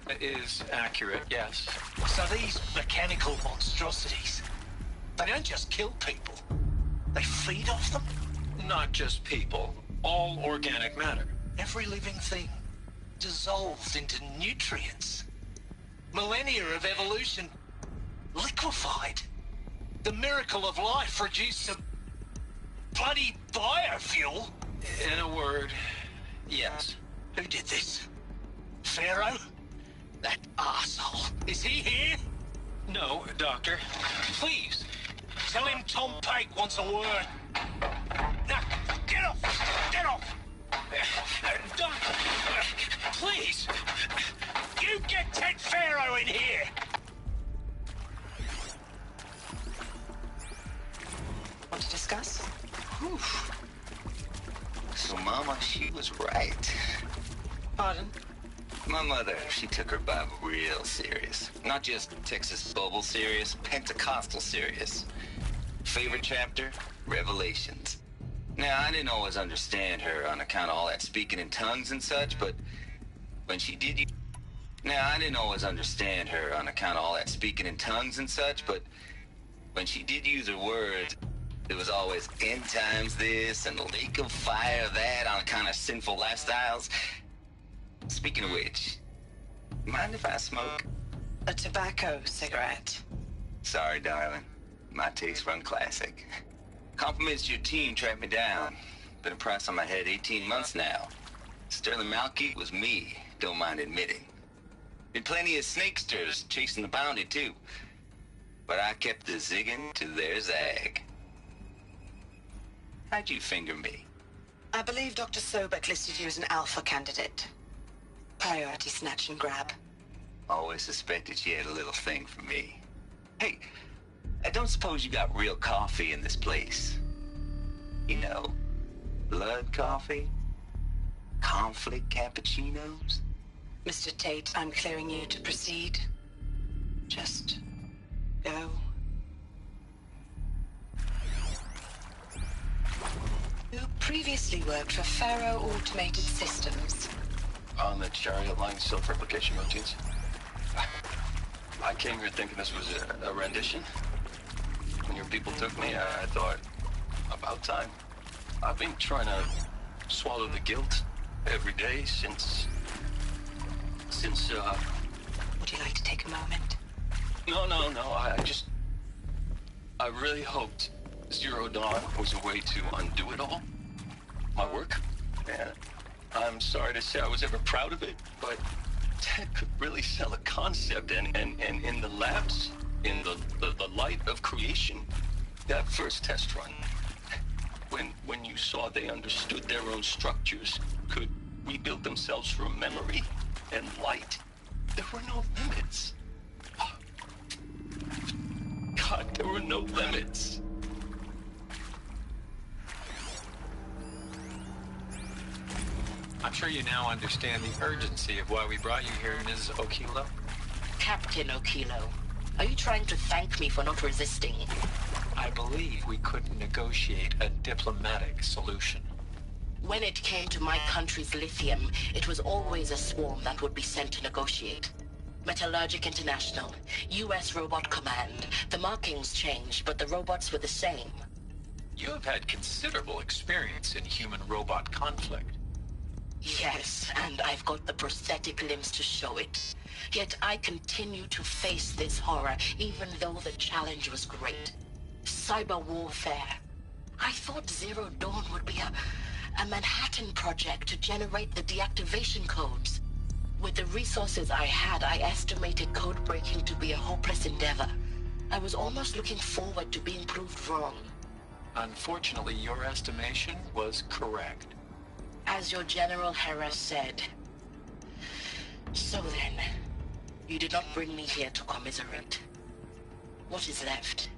It is accurate, yes. So these mechanical monstrosities, they don't just kill people. They feed off them? Not just people. All organic matter. Every living thing dissolves into nutrients. Millennia of evolution liquefied. The miracle of life reduced to bloody biofuel. In a word, yes. Who did this? Pharaoh? That arsehole. Is he here? No, Doctor. Please, tell him Tom Pike wants a word. Now, get off! Get off! Doctor, please! You get Ted Pharaoh in here! Want to discuss? Whew. So, Mama, she was right. Pardon? My mother, she took her Bible real serious. Not just Texas Bible serious, Pentecostal serious. Favorite chapter? Revelations. Now, I didn't always understand her on account of all that speaking in tongues and such, but when she did... Now, I didn't always understand her on account of all that speaking in tongues and such, but when she did use her words, it was always end times this and lake of fire that on account of sinful lifestyles. Speaking of which, mind if I smoke? A tobacco cigarette. Sorry, darling. My taste run classic. Compliments to your team tracked me down. Been a price on my head 18 months now. Sterling Malky was me, don't mind admitting. Been plenty of snakesters chasing the bounty, too. But I kept the zigging to their zag. How'd you finger me? I believe Dr. Sobek listed you as an alpha candidate. Priority snatch and grab. Always suspected she had a little thing for me. Hey, I don't suppose you got real coffee in this place? You know, blood coffee? Conflict cappuccinos? Mr. Tate, I'm clearing you to proceed. Just go. You previously worked for Faro Automated Systems. On the Chariot Line self-replication routines. I came here thinking this was a rendition. When your people took me, I thought, about time. I've been trying to swallow the guilt every day since... Would you like to take a moment? No. I really hoped Zero Dawn was a way to undo it all. My work. And I'm sorry to say I was ever proud of it, but Ted could really sell a concept, and in the labs, in the light of creation, that first test run, when you saw they understood their own structures, could rebuild themselves from memory and light, there were no limits. God, there were no limits. I'm sure you now understand the urgency of why we brought you here, Ms. Okilo. Captain Okilo, are you trying to thank me for not resisting? I believe we couldn't negotiate a diplomatic solution. When it came to my country's lithium, it was always a swarm that would be sent to negotiate. Metallurgic International, U.S. Robot Command. The markings changed, but the robots were the same. You have had considerable experience in human-robot conflict. Yes, and I've got the prosthetic limbs to show it. Yet I continue to face this horror, even though the challenge was great. Cyber warfare. I thought Zero Dawn would be a Manhattan project to generate the deactivation codes. With the resources I had, I estimated code breaking to be a hopeless endeavor. I was almost looking forward to being proved wrong. Unfortunately, your estimation was correct. As your General Harris said. So then, you did not bring me here to commiserate. What is left?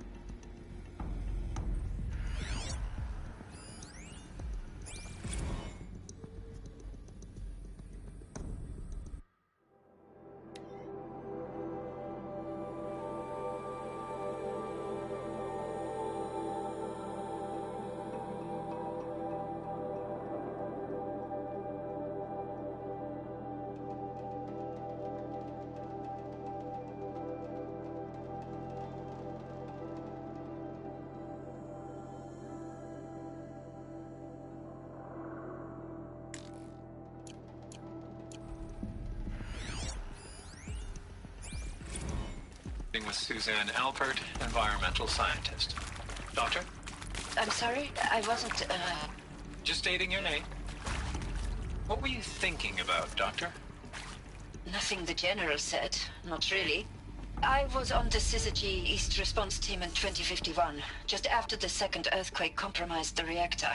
With Suzanne Alpert, environmental scientist. Doctor? I'm sorry, I wasn't, Just stating your name. What were you thinking about, Doctor? Nothing the General said, not really. I was on the Syzygy East Response Team in 2051, just after the second earthquake compromised the reactor.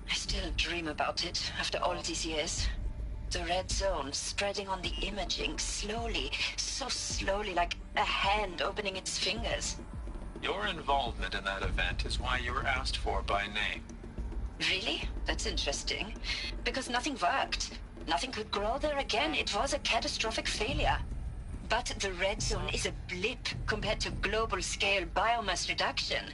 I still dream about it, after all these years. The red zone spreading on the imaging, slowly, so slowly, like a hand opening its fingers. Your involvement in that event is why you were asked for by name. Really? That's interesting. Because nothing worked. Nothing could grow there again. It was a catastrophic failure. But the red zone is a blip compared to global-scale biomass reduction.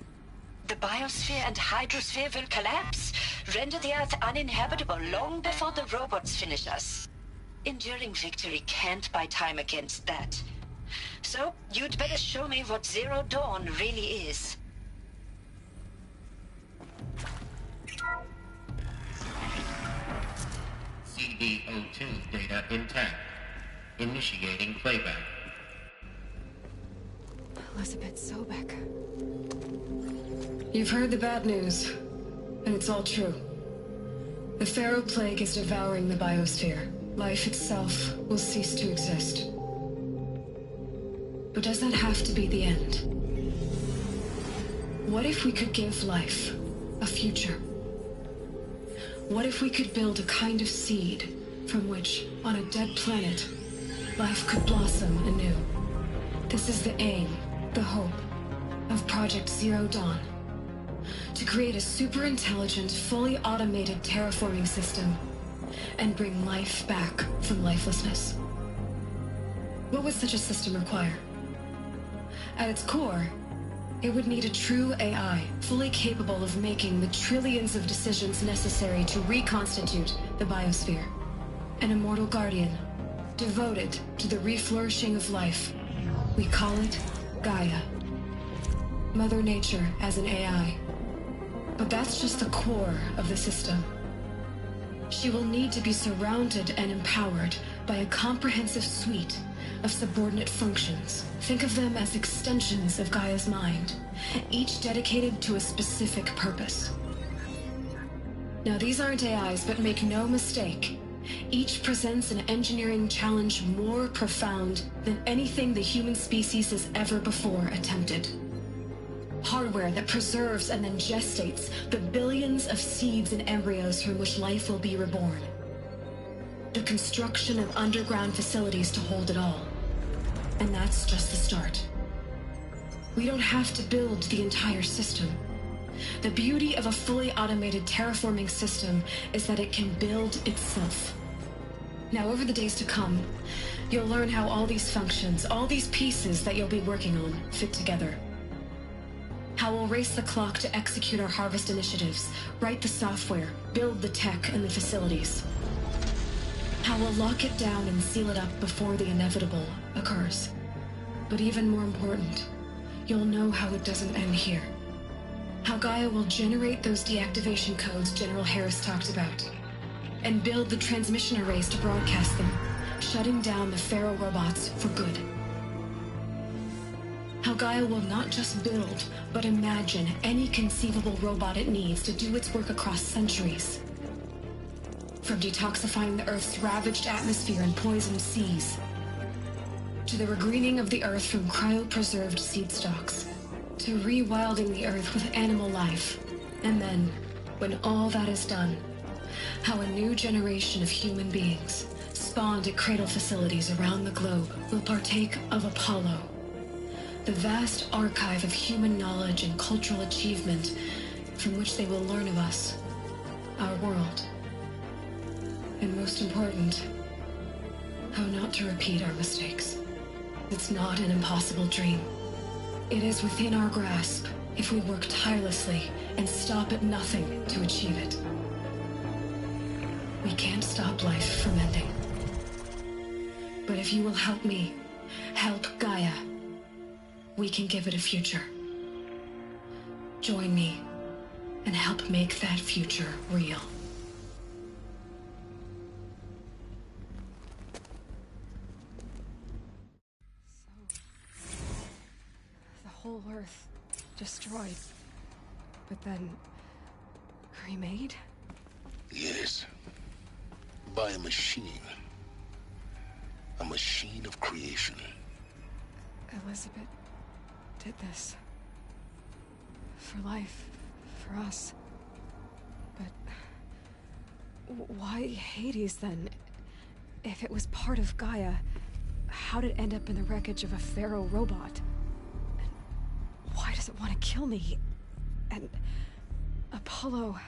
The biosphere and hydrosphere will collapse, render the Earth uninhabitable long before the robots finish us. Enduring victory can't buy time against that. So, you'd better show me what Zero Dawn really is. CD02 data intact. Initiating playback. Elizabeth Sobek. You've heard the bad news, and it's all true. The Pharaoh Plague is devouring the biosphere. Life itself will cease to exist. But does that have to be the end? What if we could give life a future? What if we could build a kind of seed from which, on a dead planet, life could blossom anew? This is the aim, the hope, of Project Zero Dawn. To create a super-intelligent, fully automated terraforming system and bring life back from lifelessness. What would such a system require? At its core, it would need a true AI, fully capable of making the trillions of decisions necessary to reconstitute the biosphere. An immortal guardian, devoted to the reflourishing of life. We call it Gaia. Mother Nature as an AI. But that's just the core of the system. She will need to be surrounded and empowered by a comprehensive suite of subordinate functions. Think of them as extensions of Gaia's mind, each dedicated to a specific purpose. Now, these aren't AIs, but make no mistake, each presents an engineering challenge more profound than anything the human species has ever before attempted. Hardware that preserves and then gestates the billions of seeds and embryos from which life will be reborn. The construction of underground facilities to hold it all. And that's just the start. We don't have to build the entire system. The beauty of a fully automated terraforming system is that it can build itself. Now, over the days to come, you'll learn how all these functions, all these pieces that you'll be working on, fit together. How we'll race the clock to execute our harvest initiatives, write the software, build the tech and the facilities. How we'll lock it down and seal it up before the inevitable occurs. But even more important, you'll know how it doesn't end here. How Gaia will generate those deactivation codes General Harris talked about, and build the transmission arrays to broadcast them, shutting down the Pharaoh robots for good. How Gaia will not just build, but imagine any conceivable robot it needs to do its work across centuries. From detoxifying the Earth's ravaged atmosphere and poisoned seas, to the regreening of the Earth from cryopreserved seed stalks, to rewilding the Earth with animal life. And then, when all that is done, how a new generation of human beings, spawned at cradle facilities around the globe, will partake of Apollo, the vast archive of human knowledge and cultural achievement from which they will learn of us, our world. And most important, how not to repeat our mistakes. It's not an impossible dream. It is within our grasp if we work tirelessly and stop at nothing to achieve it. We can't stop life from ending. But if you will help me, help Gaia, we can give it a future. Join me and help make that future real. The whole Earth destroyed, but then remade? Yes. By a machine. A machine of creation. Elizabeth did this. For life. For us. But why Hades then? If it was part of Gaia, how did it end up in the wreckage of a Pharaoh robot? And why does it want to kill me? And Apollo,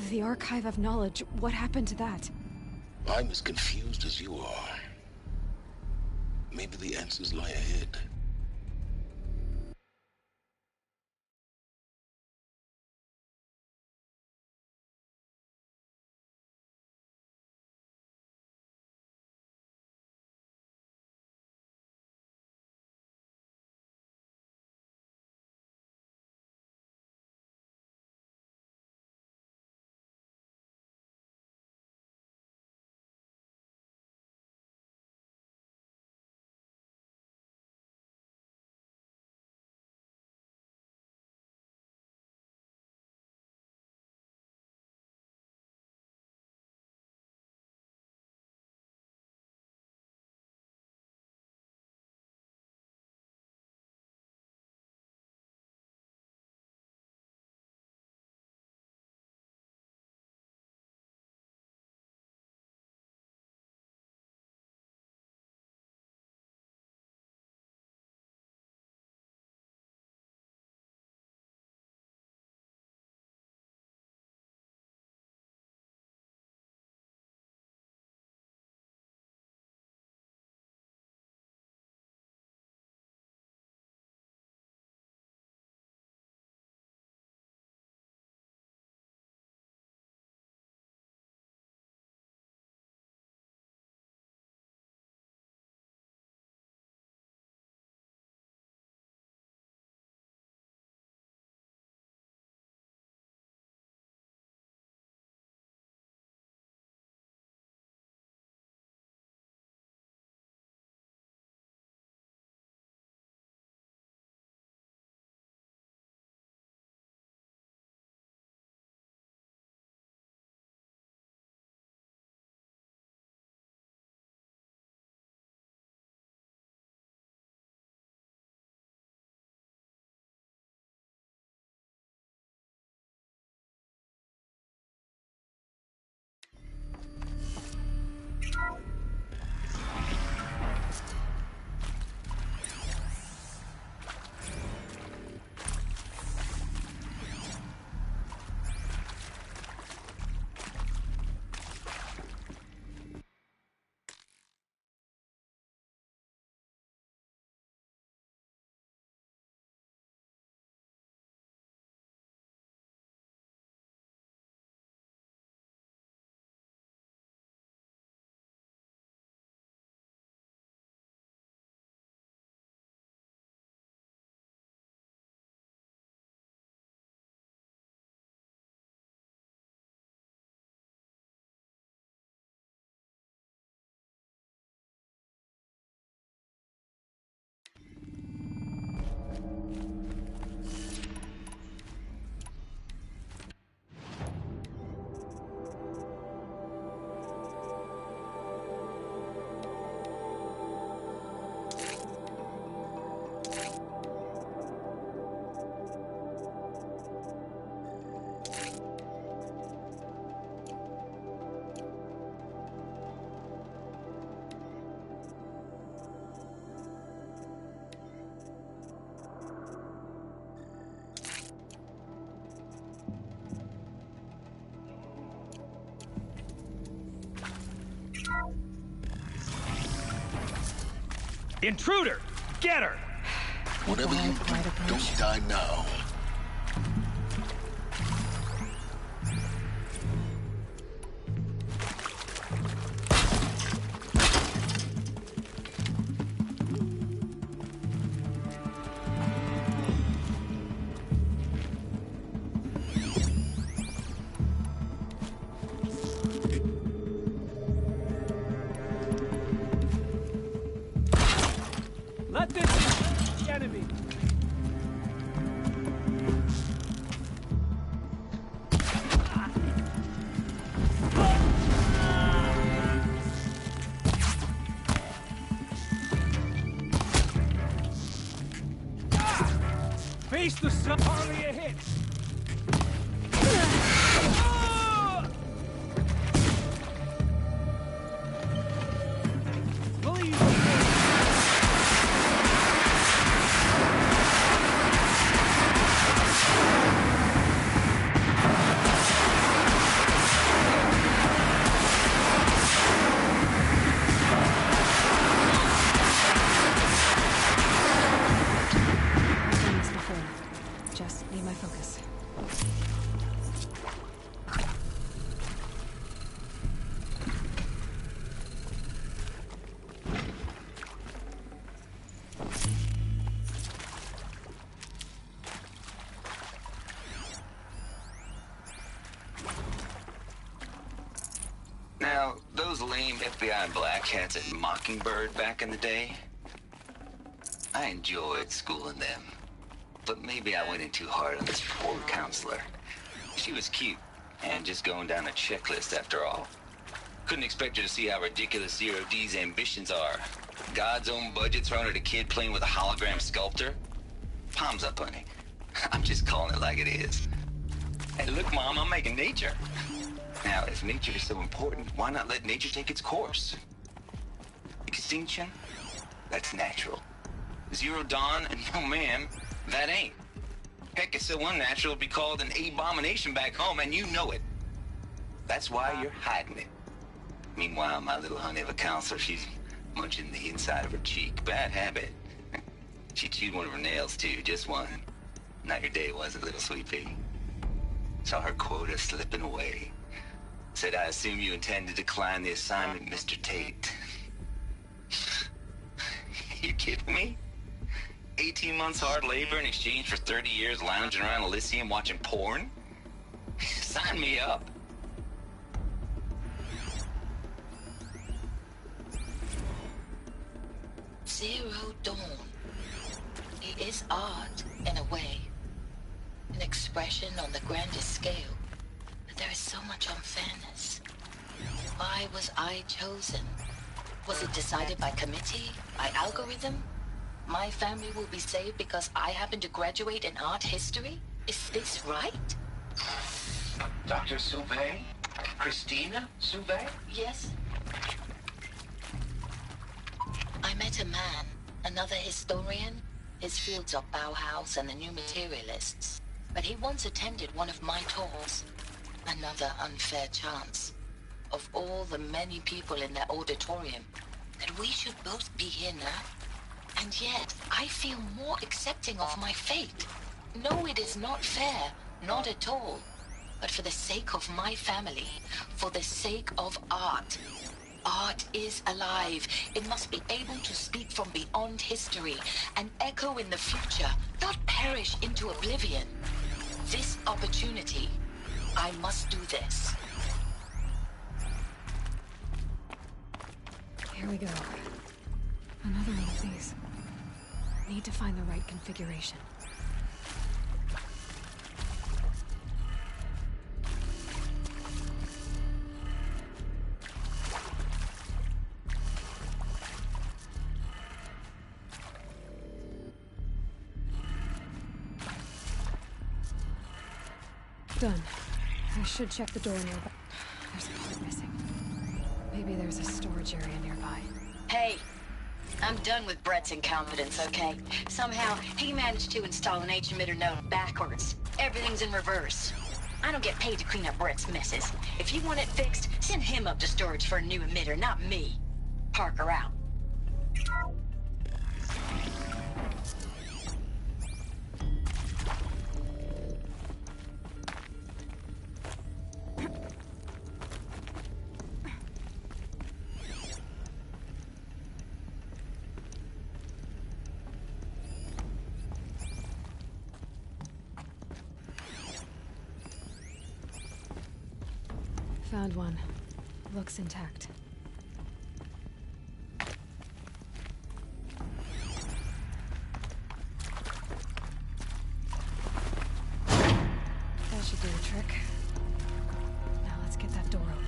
the archive of knowledge, what happened to that? I'm as confused as you are. Maybe the answers lie ahead. Intruder! Get her! Whatever you do, don't die now. Let this be the enemy. Face the sun. Hardly a hit. Just need my focus. Now, those lame FBI black hats at Mockingbird back in the day, I enjoyed schooling them. But maybe I went in too hard on this poor counselor. She was cute, and just going down a checklist after all. Couldn't expect her to see how ridiculous Zero D's ambitions are. God's own budget thrown at a kid playing with a hologram sculptor? Palms up, honey. I'm just calling it like it is. Hey, look, Mom, I'm making nature. Now, if nature is so important, why not let nature take its course? Extinction? That's natural. Zero Dawn? No, ma'am. That ain't. Heck, it's so unnatural it'd be called an abomination back home, and you know it. That's why you're hiding it. Meanwhile, my little honey of a counselor, she's munching the inside of her cheek. Bad habit. She chewed one of her nails, too. Just one. Not your day, was it, little sweet pea? Saw her quota slipping away. Said, I assume you intend to decline the assignment, Mr. Tate. You kidding me? 18 months hard labor in exchange for 30 years lounging around Elysium watching porn? Sign me up. Zero Dawn. It is art, in a way. An expression on the grandest scale. But there is so much unfairness. Why was I chosen? Was it decided by committee? By algorithm? My family will be saved because I happen to graduate in art history? Is this right? Dr. Sauvé? Christina Sauvé? Yes. I met a man, another historian. His fields are Bauhaus and the New Materialists. But he once attended one of my talks. Another unfair chance. Of all the many people in that auditorium, that we should both be here now. And yet, I feel more accepting of my fate. No, it is not fair. Not at all. But for the sake of my family, for the sake of art. Art is alive. It must be able to speak from beyond history and echo in the future, not perish into oblivion. This opportunity, I must do this. Here we go. Another one of these. Need to find the right configuration. Done. I should check the door nearby. There's a part missing. Maybe there's a storage area nearby. Hey, I'm done with Brett's incompetence, okay? Somehow, he managed to install an H-emitter node backwards. Everything's in reverse. I don't get paid to clean up Brett's messes. If you want it fixed, send him up to storage for a new emitter, not me. Parker out. Found one. Looks intact. That should do the trick. Now let's get that door open.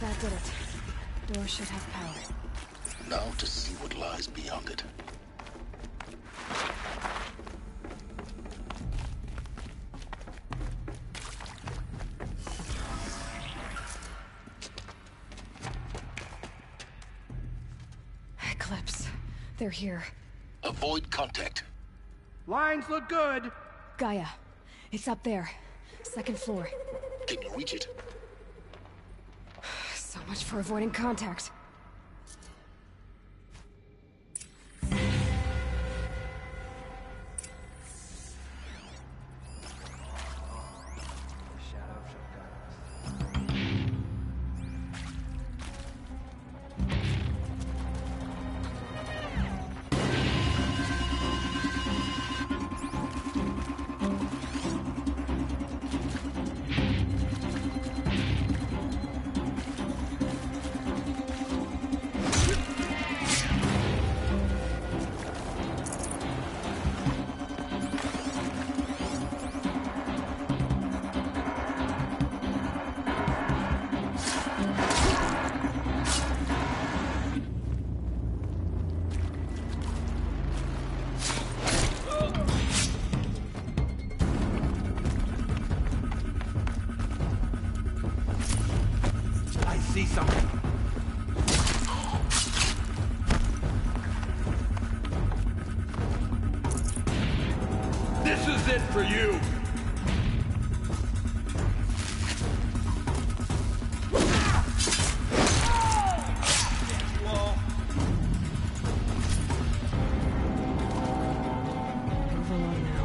That did it. Door should have power. Now to see what lies beyond it. Eclipse. They're here. Avoid contact. Lines look good. Gaia. It's up there. Second floor. Can you reach it? So much for avoiding contact. See something. This is it for you. Move along now.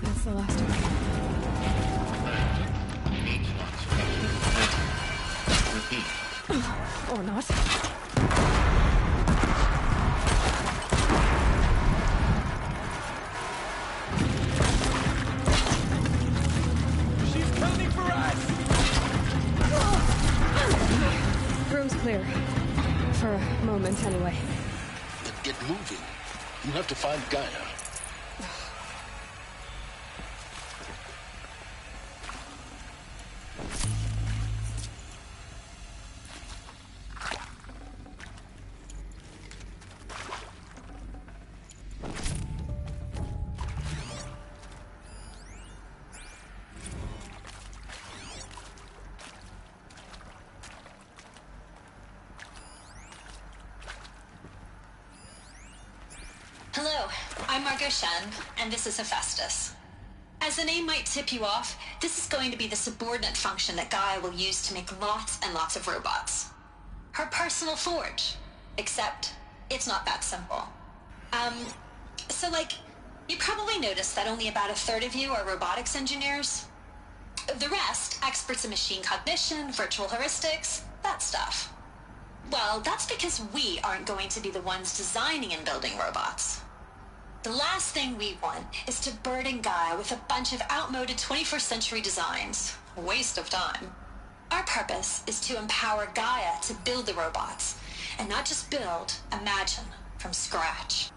That's the last one. Or not. She's coming for us! Room's clear. For a moment, anyway. Then get moving. You have to find Gaia. I'm Margot Shen, and this is Hephaestus. As the name might tip you off, this is going to be the subordinate function that Gaia will use to make lots and lots of robots. Her personal forge. Except, it's not that simple. So you probably noticed that only about a third of you are robotics engineers. The rest, experts in machine cognition, virtual heuristics, that stuff. Well, that's because we aren't going to be the ones designing and building robots. The last thing we want is to burden Gaia with a bunch of outmoded 21st century designs. A waste of time. Our purpose is to empower Gaia to build the robots, and not just build, imagine, from scratch.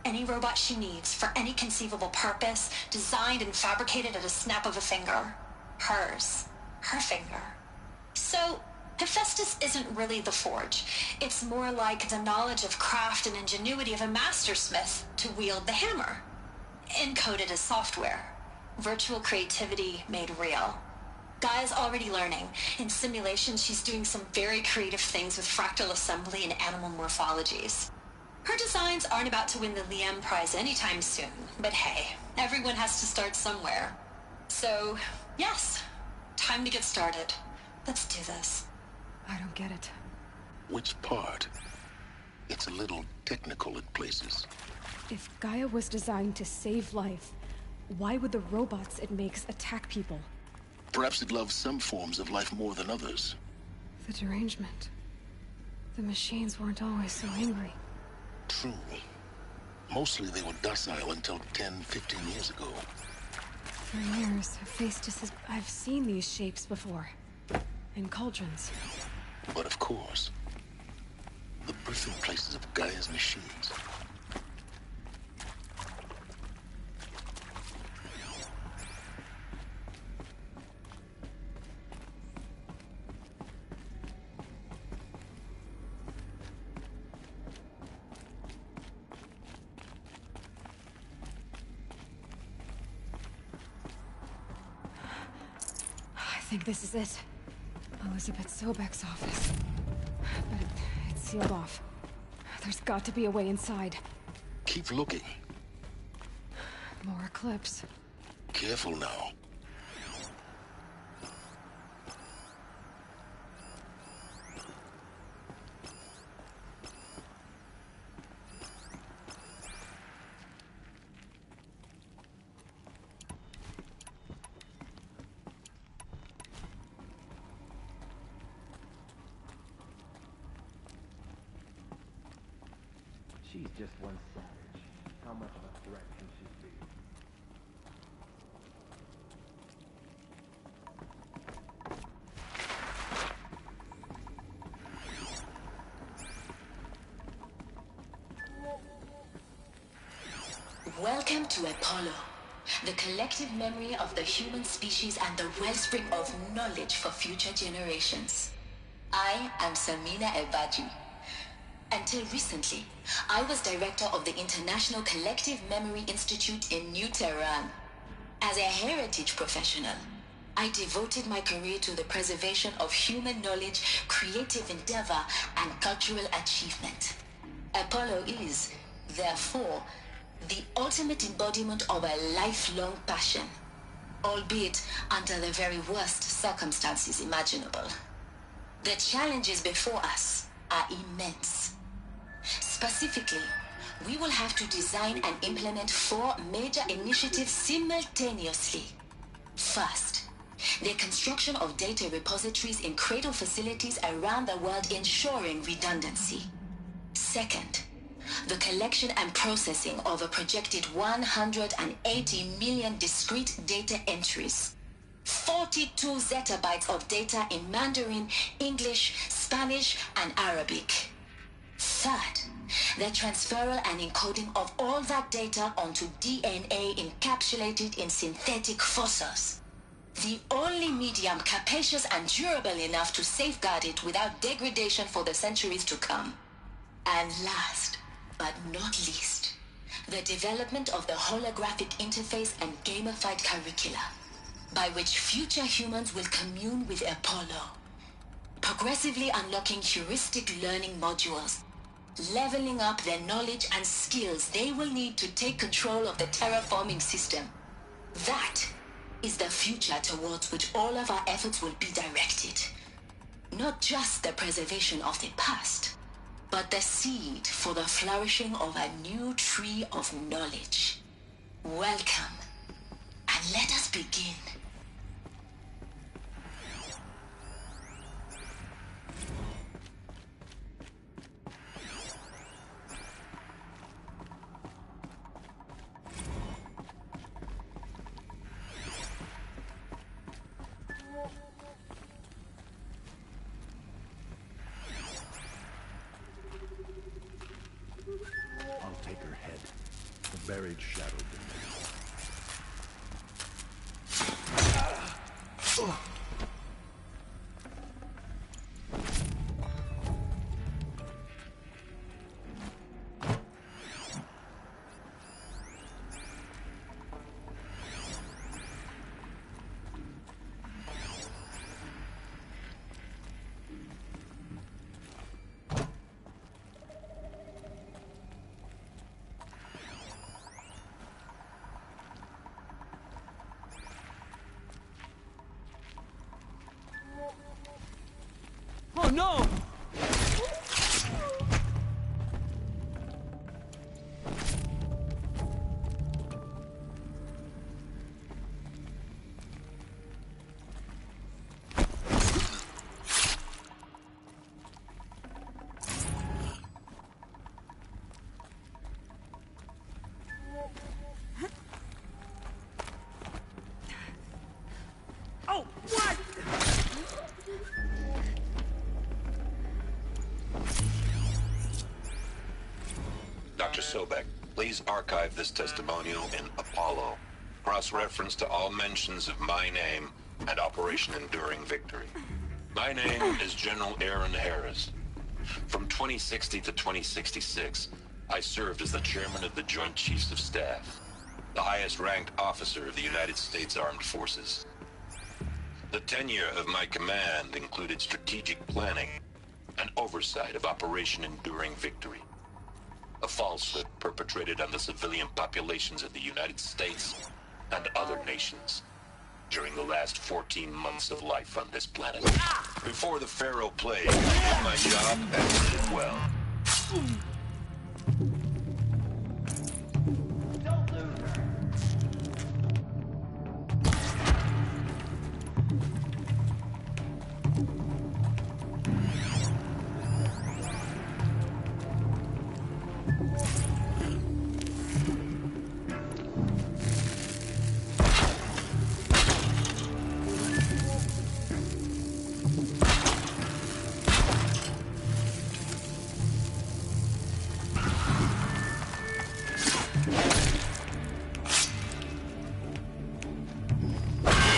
Any robot she needs for any conceivable purpose, designed and fabricated at a snap of a finger. Hers. Her finger. So, Hephaestus isn't really the forge. It's more like the knowledge of craft and ingenuity of a mastersmith to wield the hammer. Encoded as software. Virtual creativity made real. Gaia's already learning. In simulations, she's doing some very creative things with fractal assembly and animal morphologies. Her designs aren't about to win the Liam Prize anytime soon, but hey, everyone has to start somewhere. So, yes, time to get started. Let's do this. I don't get it. Which part? It's a little technical at places. If Gaia was designed to save life, why would the robots it makes attack people? Perhaps it loves some forms of life more than others. The derangement. The machines weren't always so angry. True. Mostly they were docile until 10, 15 years ago. For years, I've seen these shapes before. In cauldrons. But of course, the birthing places of Gaia's machines. I think this is it. Elizabeth Sobek's office. But it's sealed off. There's got to be a way inside. Keep looking. More Eclipse. Careful now. She's just one savage. How much of a threat can she be? Welcome to Apollo, the collective memory of the human species and the wellspring of knowledge for future generations. I am Samina Ebaji. Until recently, I was director of the International Collective Memory Institute in New Tehran. As a heritage professional, I devoted my career to the preservation of human knowledge, creative endeavor, and cultural achievement. Apollo is, therefore, the ultimate embodiment of a lifelong passion, albeit under the very worst circumstances imaginable. The challenges before us are immense. Specifically, we will have to design and implement 4 major initiatives simultaneously. First, the construction of data repositories in cradle facilities around the world ensuring redundancy. Second, the collection and processing of a projected 180 million discrete data entries. 42 zettabytes of data in Mandarin, English, Spanish, and Arabic. Third, the transferal and encoding of all that data onto DNA encapsulated in synthetic fossils. The only medium capacious and durable enough to safeguard it without degradation for the centuries to come. And last, but not least, the development of the holographic interface and gamified curricula, by which future humans will commune with Apollo, progressively unlocking heuristic learning modules, leveling up their knowledge and skills they will need to take control of the terraforming system. That is the future towards which all of our efforts will be directed. Not just the preservation of the past, but the seed for the flourishing of a new tree of knowledge. Welcome, and let us begin. I'll take her head. The buried shadow beneath. Oh no! Oh, what? Dr. Sobek, please archive this testimonial in Apollo. Cross-reference to all mentions of my name and Operation Enduring Victory. My name is General Aaron Harris. From 2060 to 2066, I served as the chairman of the Joint Chiefs of Staff, the highest-ranked officer of the United States Armed Forces. The tenure of my command included strategic planning and oversight of Operation Enduring Victory, a falsehood perpetrated on the civilian populations of the United States and other nations during the last 14 months of life on this planet. Before the Pharaoh Plague, I did my job and did it well.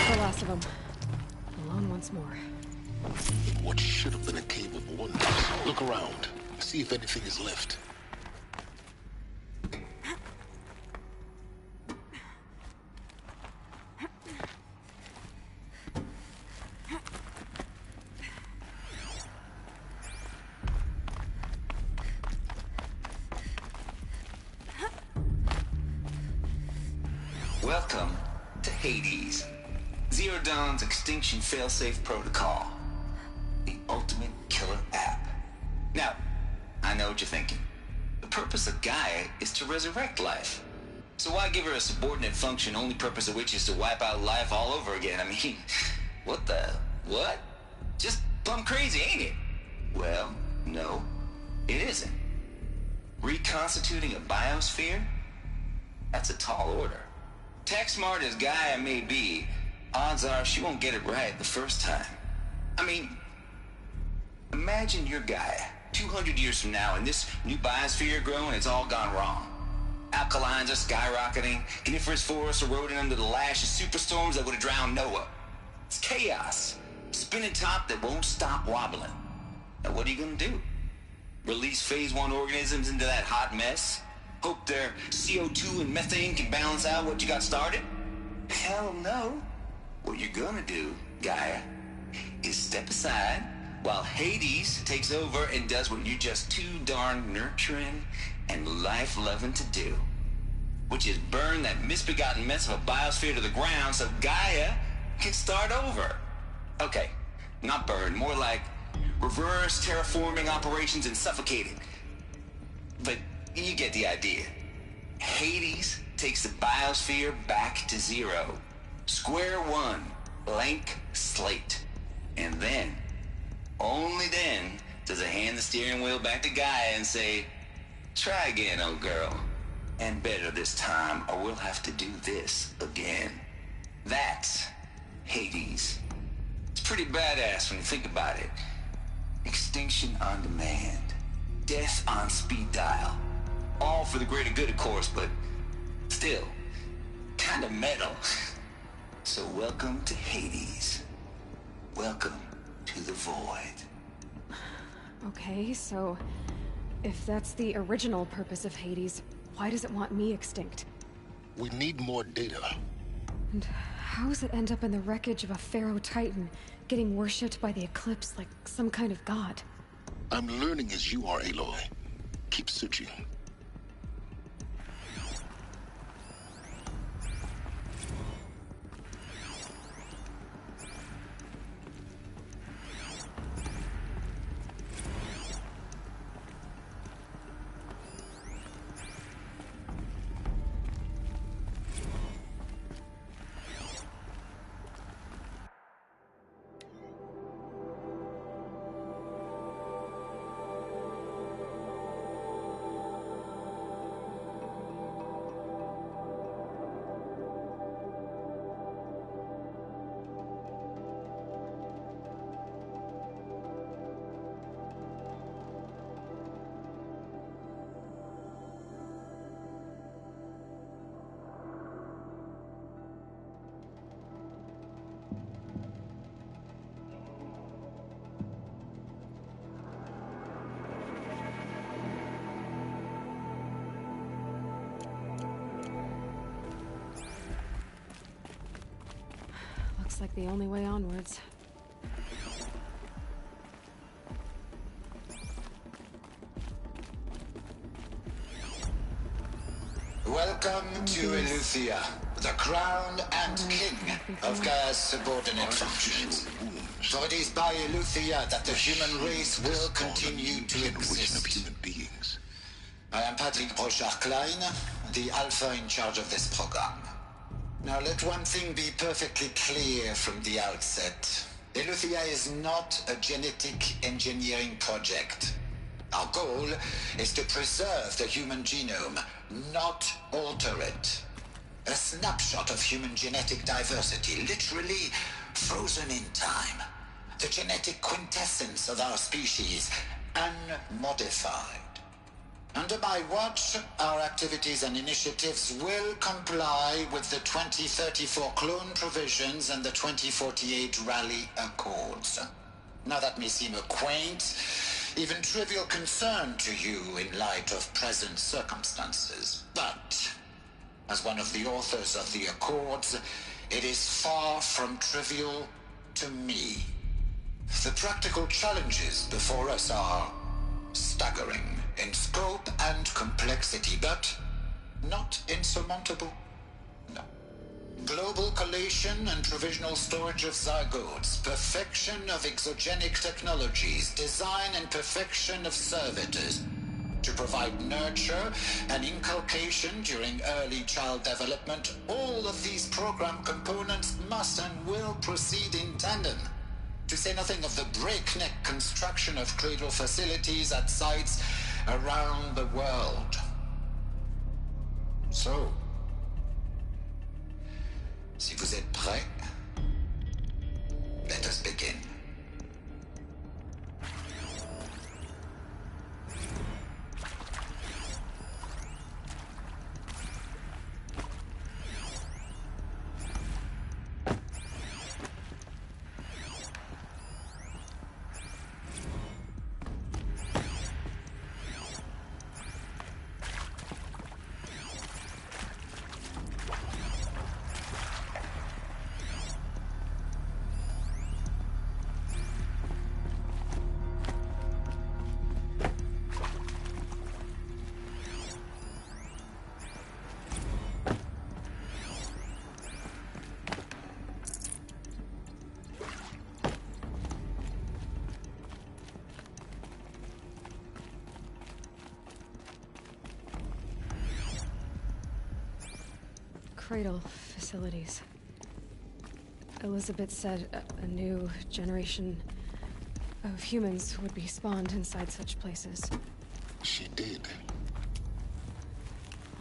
The last of them. Alone once more. What should have been a cave of wonders. Look around. See if anything is left. Welcome to Hades. Zero Dawn's Extinction Failsafe Protocol. The ultimate killer app. Now, I know what you're thinking. The purpose of Gaia is to resurrect life. So why give her a subordinate function, only purpose of which is to wipe out life all over again? I mean, what the... what? Just plumb crazy, ain't it? Well, no, it isn't. Reconstituting a biosphere? That's a tall order. Tech smart as Gaia may be, odds are she won't get it right the first time. I mean, imagine your Gaia 200 years from now and this new biosphere growing, it's all gone wrong. Alkalines are skyrocketing, coniferous forests eroding under the lash of superstorms that would have drowned Noah. It's chaos. Spinning top that won't stop wobbling. Now what are you gonna do? Release phase 1 organisms into that hot mess? Hope their CO2 and methane can balance out what you got started? Hell no. What you're gonna do, Gaia, is step aside, while Hades takes over and does what you're just too darn nurturing and life-loving to do, which is burn that misbegotten mess of a biosphere to the ground so Gaia can start over. Okay, not burn, more like reverse terraforming operations and suffocate it. But you get the idea. Hades takes the biosphere back to zero. Square one, blank slate. And then, only then, does it hand the steering wheel back to Gaia and say, try again, old girl. And better this time, or we'll have to do this again. That's Hades. It's pretty badass when you think about it. Extinction on demand. Death on speed dial. All for the greater good, of course, but still, kind of metal. So welcome to Hades. Welcome to the void. Okay, so if that's the original purpose of Hades, why does it want me extinct? We need more data. And how does it end up in the wreckage of a Pharaoh Titan, getting worshipped by the Eclipse like some kind of god? I'm learning as you are, Aloy. Keep searching. Looks like the only way onwards. Welcome to Eleuthia, the crown and king of Gaia's subordinate functions. For it is by Eleuthia that the human race will continue to exist. I am Patrick Brochard-Klein, the Alpha in charge of this program. Now let one thing be perfectly clear from the outset. Eleuthia is not a genetic engineering project. Our goal is to preserve the human genome, not alter it. A snapshot of human genetic diversity, literally frozen in time. The genetic quintessence of our species, unmodified. Under my watch, our activities and initiatives will comply with the 2034 clone provisions and the 2048 Raleigh Accords. Now that may seem a quaint, even trivial concern to you in light of present circumstances, but as one of the authors of the Accords, it is far from trivial to me. The practical challenges before us are staggering in scope and complexity, but not insurmountable. No. Global collation and provisional storage of zygotes, perfection of exogenic technologies, design and perfection of servitors, to provide nurture and inculcation during early child development. All of these program components must and will proceed in tandem. To say nothing of the breakneck construction of cradle facilities at sites around the world. So, si vous êtes prêts, let us begin. Cradle facilities. Elizabeth said a new generation of humans would be spawned inside such places. She did.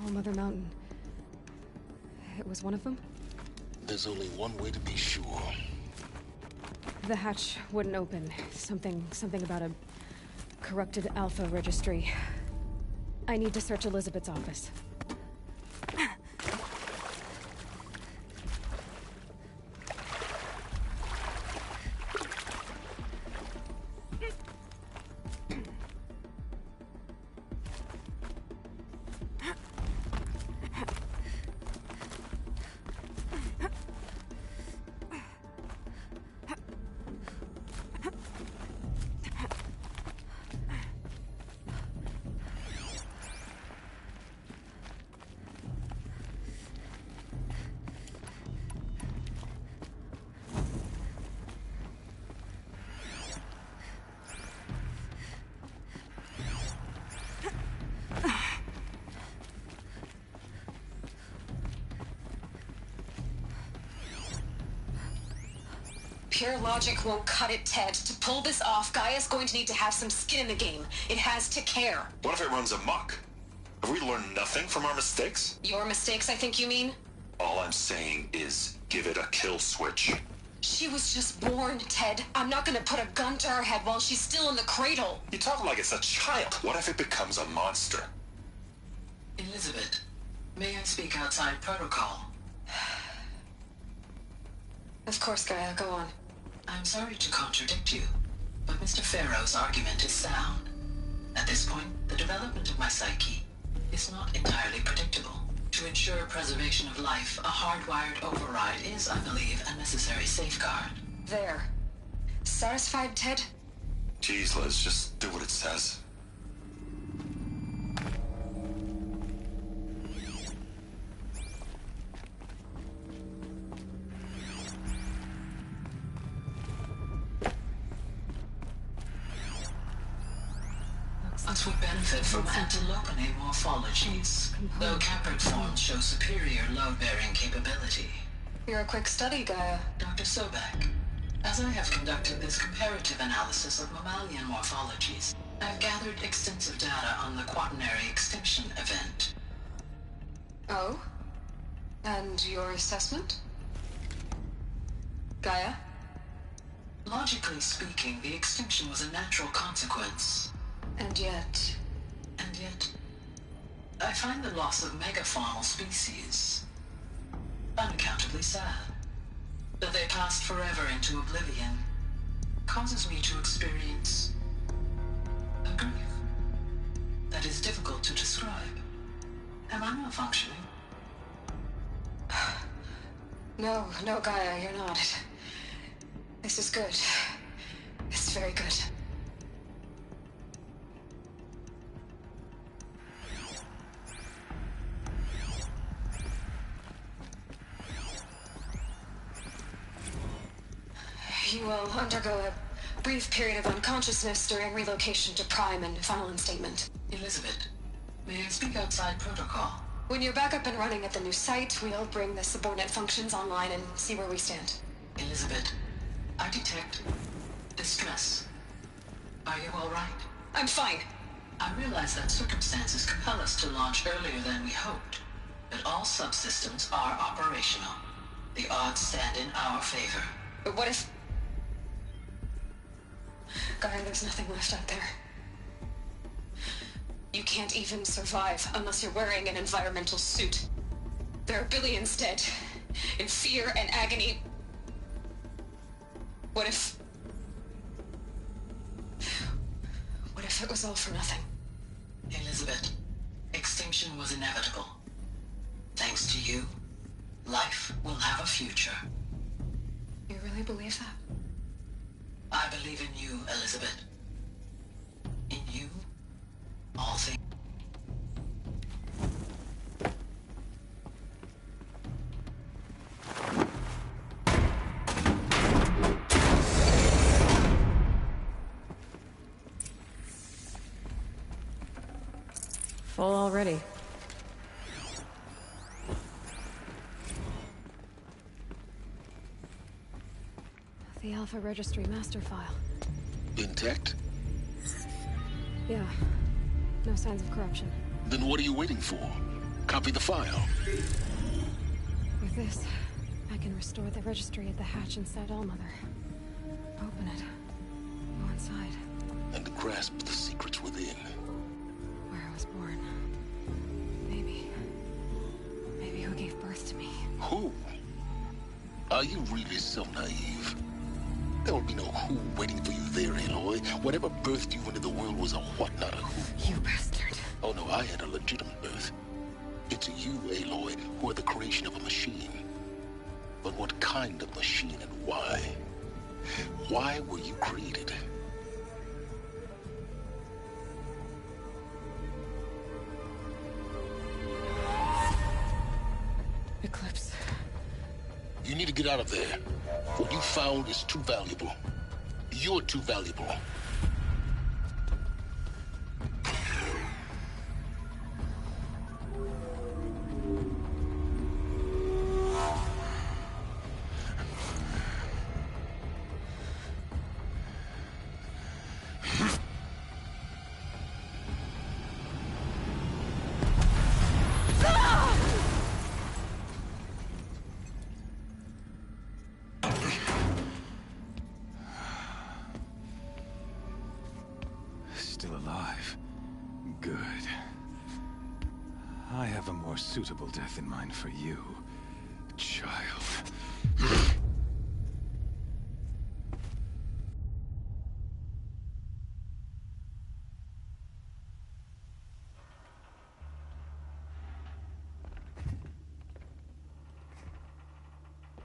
All Mother Mountain. It was one of them? There's only one way to be sure. The hatch wouldn't open. Something about a corrupted Alpha registry. I need to search Elizabeth's office. Pure logic won't cut it, Ted. To pull this off, Gaia's going to need to have some skin in the game. It has to care. What if it runs amok? Have we learned nothing from our mistakes? Your mistakes, I think you mean? All I'm saying is, give it a kill switch. She was just born, Ted. I'm not gonna put a gun to her head while she's still in the cradle. You talk like it's a child. What if it becomes a monster? Elizabeth, may I speak outside protocol? Of course, Gaia, go on. I'm sorry to contradict you, but Mr. Farrow's argument is sound. At this point, the development of my psyche is not entirely predictable. To ensure preservation of life, a hardwired override is, I believe, a necessary safeguard. There. Satisfied, Ted? Jeez, Liz, just do what it says. Us would benefit from antilopine morphologies, though Caprid forms show superior load-bearing capability. You're a quick study, Gaia. Dr. Sobek, as I have conducted this comparative analysis of mammalian morphologies, I've gathered extensive data on the quaternary extinction event. Oh? And your assessment? Gaia? Logically speaking, the extinction was a natural consequence. And yet, I find the loss of megafaunal species unaccountably sad. That they passed forever into oblivion causes me to experience a grief that is difficult to describe. Am I malfunctioning? No, Gaia, you're not. This is good. It's very good. You will undergo a brief period of unconsciousness during relocation to Prime and final instatement. Elizabeth, may I speak outside protocol? When you're back up and running at the new site, we'll bring the subordinate functions online and see where we stand. Elizabeth, I detect distress. Are you all right? I'm fine. I realize that circumstances compel us to launch earlier than we hoped, but all subsystems are operational. The odds stand in our favor. But what if... Gaia, there's nothing left out there. You can't even survive unless you're wearing an environmental suit. There are billions dead, in fear and agony. What if it was all for nothing? Elizabeth, extinction was inevitable. Thanks to you, life will have a future. You really believe that? I believe in you, Elizabeth. In you, all things. Full already. The Alpha Registry master file. Intact? Yeah. No signs of corruption. Then what are you waiting for? Copy the file. With this, I can restore the registry at the hatch inside Allmother. Open it. Go inside. And grasp the secrets within. Where I was born. Maybe who gave birth to me. Who? Are you really so naive? There will be no who waiting for you there, Aloy. Whatever birthed you into the world was a what, not a who. You bastard. Oh no, I had a legitimate birth. It's you, Aloy, who are the creation of a machine. But what kind of machine and why? Why were you created? Eclipse. You need to get out of there. What you found is too valuable. You're too valuable. Still alive. Good. I have a more suitable death in mind for you, child.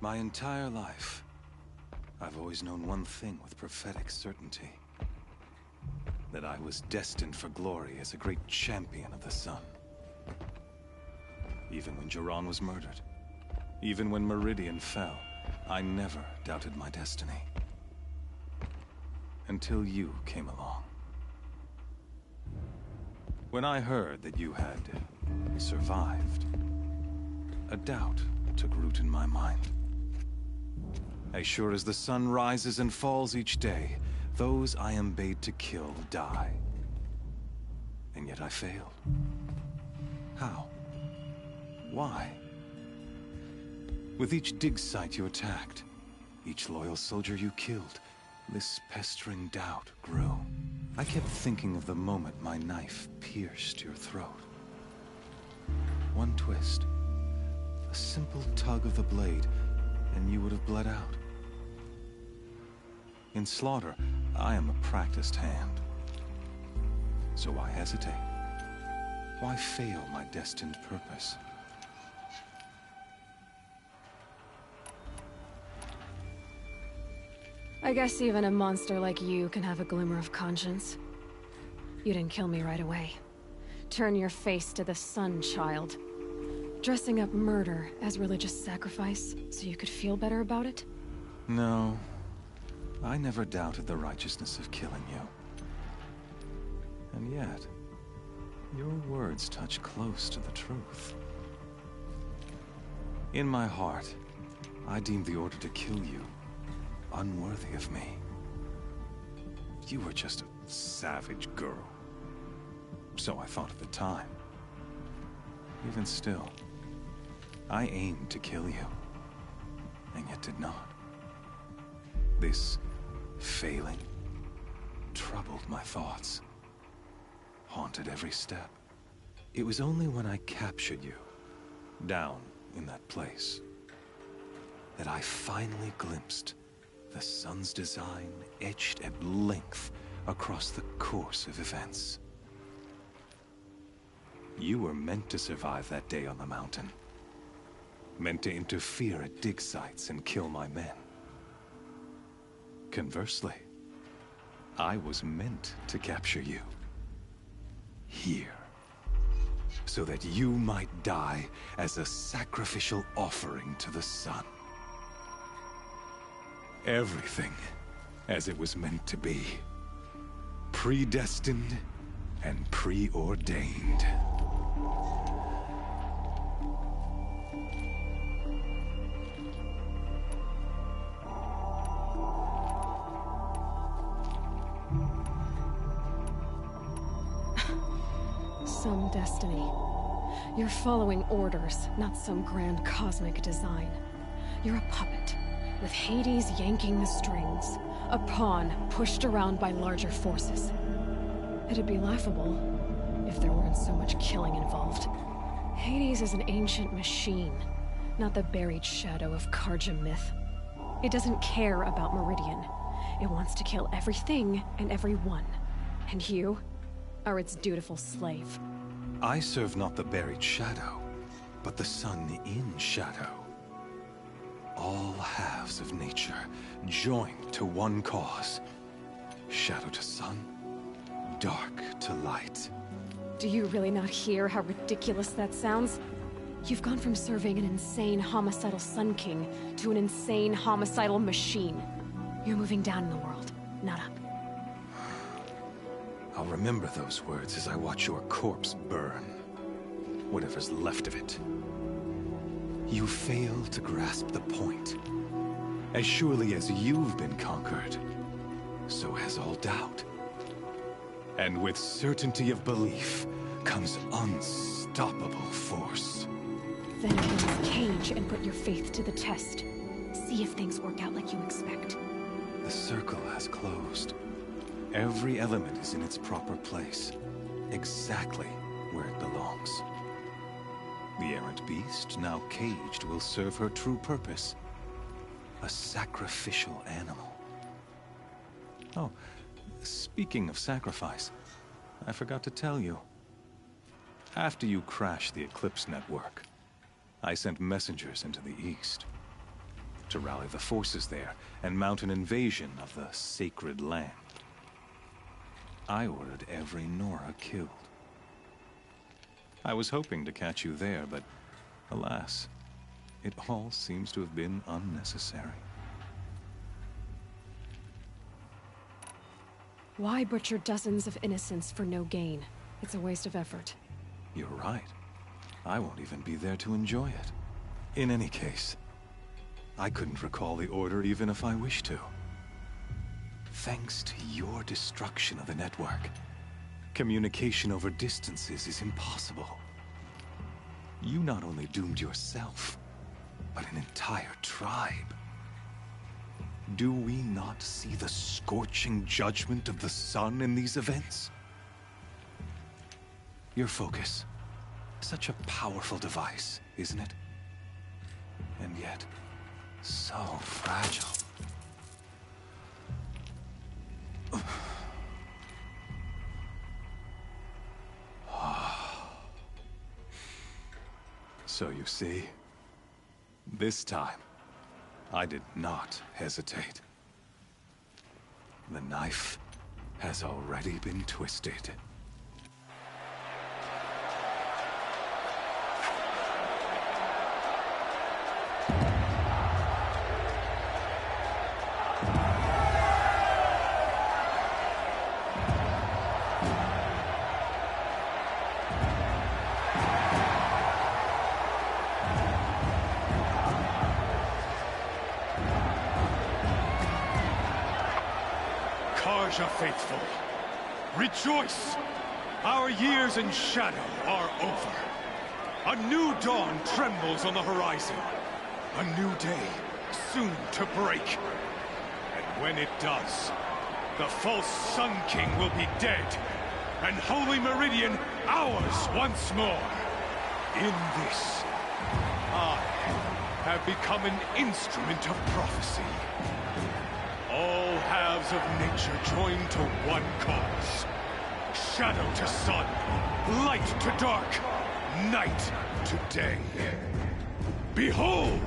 My entire life, I've always known one thing with prophetic certainty. That I was destined for glory as a great champion of the sun. Even when Jiran was murdered, even when Meridian fell, I never doubted my destiny. Until you came along. When I heard that you had survived, a doubt took root in my mind. As sure as the sun rises and falls each day, those I am bade to kill die. And yet I failed. How? Why? With each dig site you attacked, each loyal soldier you killed, this pestering doubt grew. I kept thinking of the moment my knife pierced your throat. One twist, a simple tug of the blade, and you would have bled out. In slaughter, I am a practiced hand. So why hesitate? Why fail my destined purpose? I guess even a monster like you can have a glimmer of conscience. You didn't kill me right away. Turn your face to the sun, child. Dressing up murder as religious sacrifice so you could feel better about it? No. I never doubted the righteousness of killing you. And yet, your words touch close to the truth. In my heart, I deemed the order to kill you unworthy of me. You were just a savage girl. So I thought at the time. Even still, I aimed to kill you, and yet did not. This failing troubled my thoughts, haunted every step. It was only when I captured you, down in that place, that I finally glimpsed the sun's design etched at length across the course of events. You were meant to survive that day on the mountain. Meant to interfere at dig sites and kill my men. Conversely, I was meant to capture you. Here. So that you might die as a sacrificial offering to the sun. Everything as it was meant to be. Predestined and preordained. some destiny. You're following orders, not some grand cosmic design. You're a puppet, with Hades yanking the strings. A pawn pushed around by larger forces. It'd be laughable if there weren't so much killing involved. Hades is an ancient machine, not the buried shadow of Carja myth. It doesn't care about Meridian. It wants to kill everything and everyone. And you are its dutiful slave. I serve not the buried shadow, but the sun in shadow. All halves of nature joined to one cause. Shadow to sun, dark to light. Do you really not hear how ridiculous that sounds? You've gone from serving an insane homicidal Sun King to an insane homicidal machine. You're moving down in the world, not up. I'll remember those words as I watch your corpse burn. Whatever's left of it. You fail to grasp the point. As surely as you've been conquered, so has all doubt. And with certainty of belief comes unstoppable force. Then open this cage and put your faith to the test. See if things work out like you expect. The circle has closed. Every element is in its proper place, exactly where it belongs. The errant beast, now caged, will serve her true purpose. A sacrificial animal. Oh, speaking of sacrifice, I forgot to tell you. After you crashed the Eclipse network, I sent messengers into the east to rally the forces there and mount an invasion of the sacred land. I ordered every Nora killed. I was hoping to catch you there, but alas, it all seems to have been unnecessary. Why butcher dozens of innocents for no gain? It's a waste of effort. You're right. I won't even be there to enjoy it. In any case, I couldn't recall the order even if I wished to. Thanks to your destruction of the network, communication over distances is impossible. You not only doomed yourself, but an entire tribe. Do we not see the scorching judgment of the sun in these events? Your focus. Such a powerful device, isn't it? And yet, so fragile. So you see, this time, I did not hesitate. The knife has already been twisted. Carja faithful, rejoice! Our years in shadow are over. A new dawn trembles on the horizon. A new day soon to break. And when it does, the false Sun King will be dead, and Holy Meridian ours once more. In this, I have become an instrument of prophecy. All halves of nature joined to one cause. Shadow to sun, light to dark, night to day. Behold!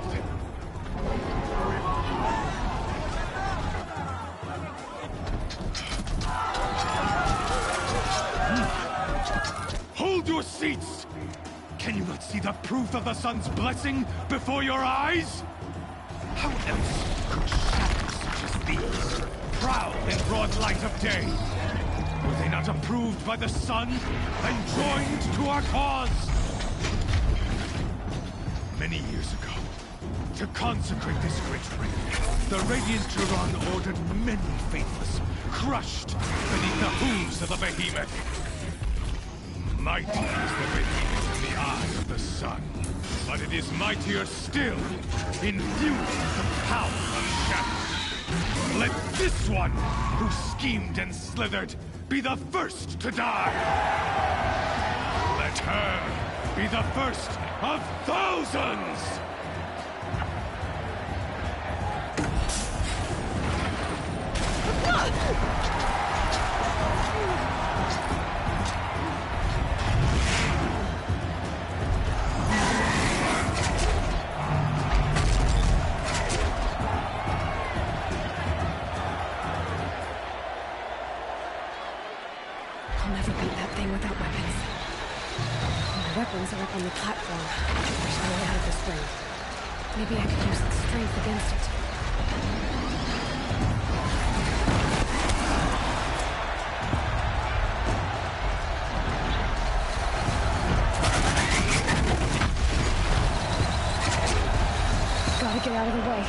Hold your seats! Can you not see the proof of the sun's blessing before your eyes? How else could shadows such as these prowl in broad light of day? Were they not approved by the sun and joined to our cause? Many years ago, to consecrate this great ring, the Radiant Turan ordered many faithless crushed beneath the hooves of the behemoth. Mighty is the behemoth in the eye of the sun, but it is mightier still, infused with the power of shadow. Let this one, who schemed and slithered, be the first to die! Let her be the first of thousands! I'll never beat that thing without weapons. My weapons are up on the platform. There's no way out of this ring. Maybe I could use its strength against it. Gotta get out of the way.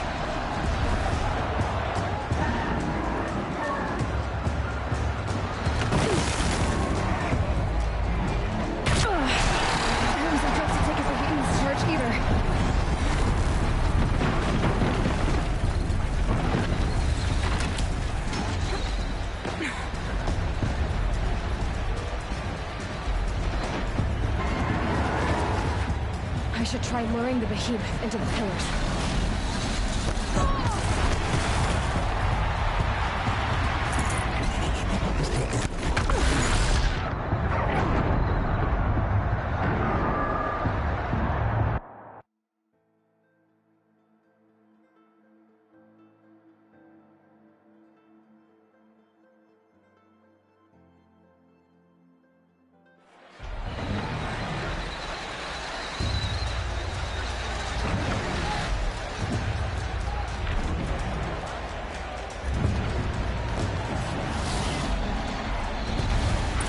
I should try luring the behemoth into the pillars.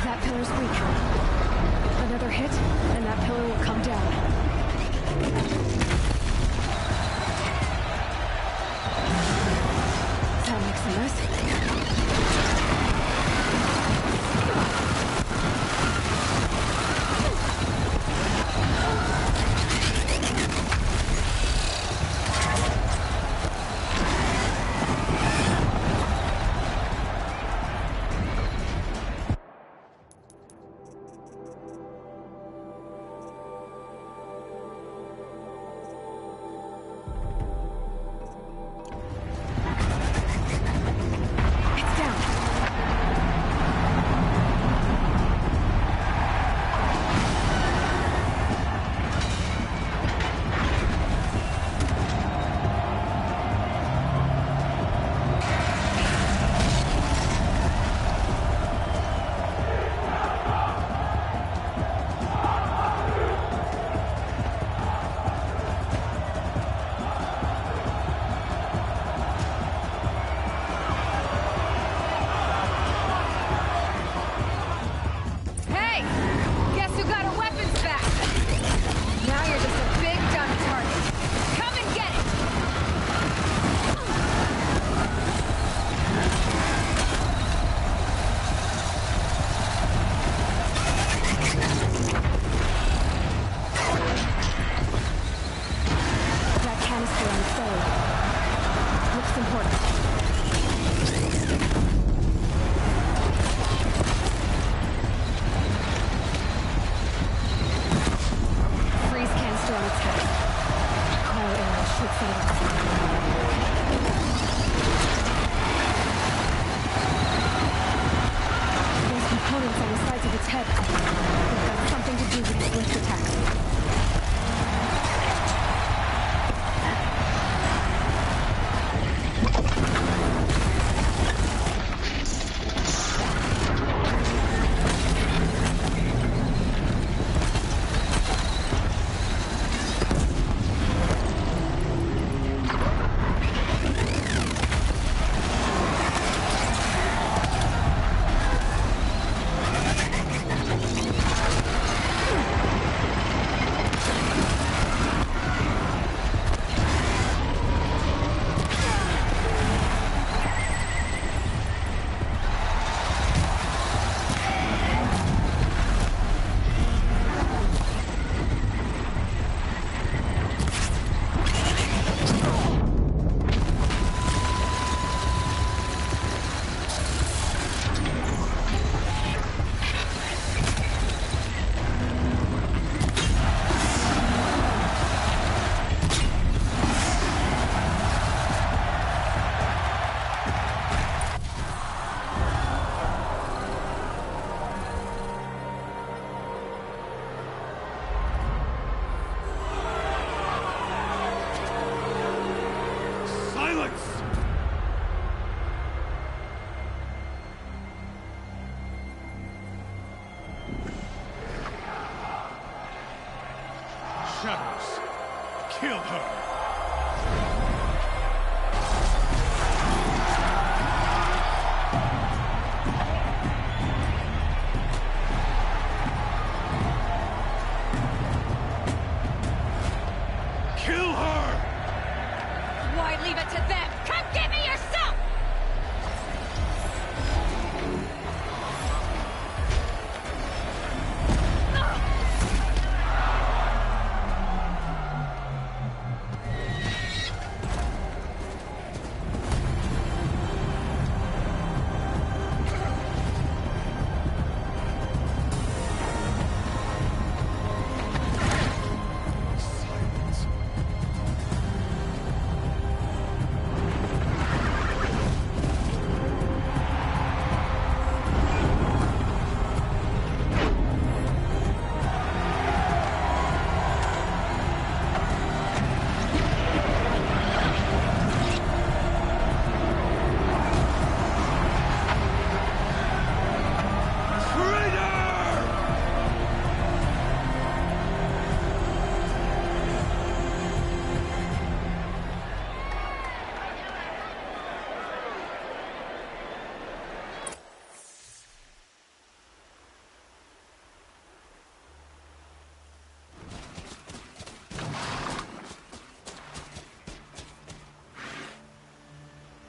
That pillar's weak. Another hit, and that pillar will come down. That makes a mess. It's down. shadows. Kill her. Leave it to them! Come get me yourself!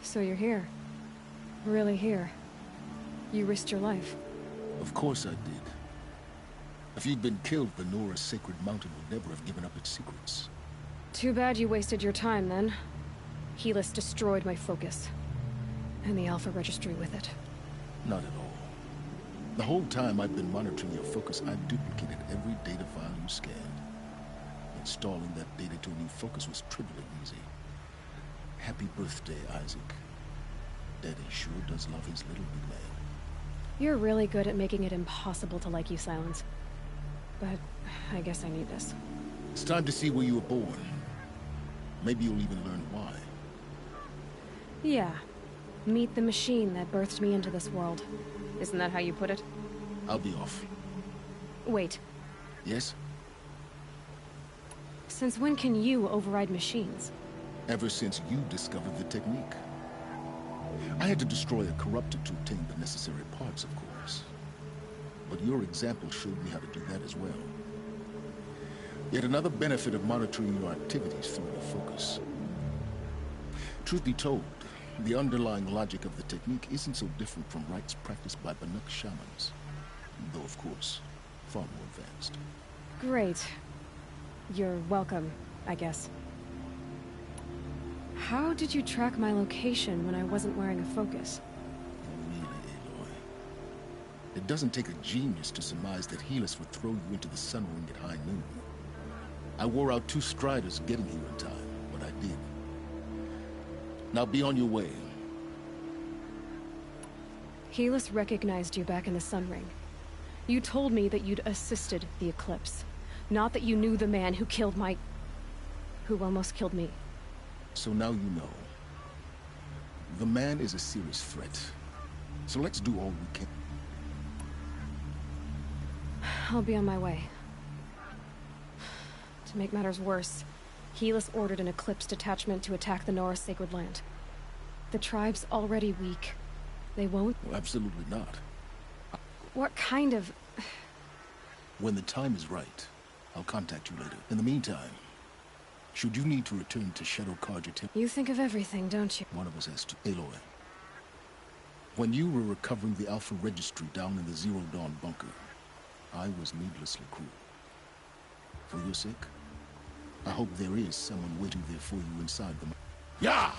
So you're here. Really here. You risked your life. Of course I did. If you'd been killed, the Nora's Sacred Mountain would never have given up its secrets. Too bad you wasted your time, then. Helis destroyed my focus. And the Alpha Registry with it. Not at all. The whole time I've been monitoring your focus, I've duplicated every data file you scanned. Installing that data to a new focus was trivially easy. Happy birthday, Isaac. Daddy sure does love his little big man. You're really good at making it impossible to like you, Silence. But I guess I need this. It's time to see where you were born. Maybe you'll even learn why. Yeah. Meet the machine that birthed me into this world. Isn't that how you put it? I'll be off. Wait. Yes? Since when can you override machines? Ever since you discovered the technique. I had to destroy a corruptor to obtain the necessary parts, of course. But your example showed me how to do that as well. Yet another benefit of monitoring your activities through your focus. Truth be told, the underlying logic of the technique isn't so different from rites practiced by Banuk shamans. Though, of course, far more advanced. Great. You're welcome, I guess. How did you track my location when I wasn't wearing a focus? Really, Aloy? It doesn't take a genius to surmise that Helis would throw you into the Sun Ring at high noon. I wore out 2 striders getting here in time, but I did. Now be on your way. Helis recognized you back in the Sun Ring. You told me that you'd assisted the Eclipse. Not that you knew the man who killed my... who almost killed me. So now you know. The man is a serious threat. So let's do all we can. I'll be on my way. To make matters worse, Helis ordered an Eclipse detachment to attack the Nora's Sacred Land. The tribe's already weak. They won't... Well, absolutely not. What kind of... When the time is right, I'll contact you later. In the meantime, should you need to return to Shadow Carja Temple... You think of everything, don't you? One of us has to. Aloy. When you were recovering the Alpha Registry down in the Zero Dawn bunker, I was needlessly cruel. For your sake, I hope there is someone waiting there for you inside them. Yeah!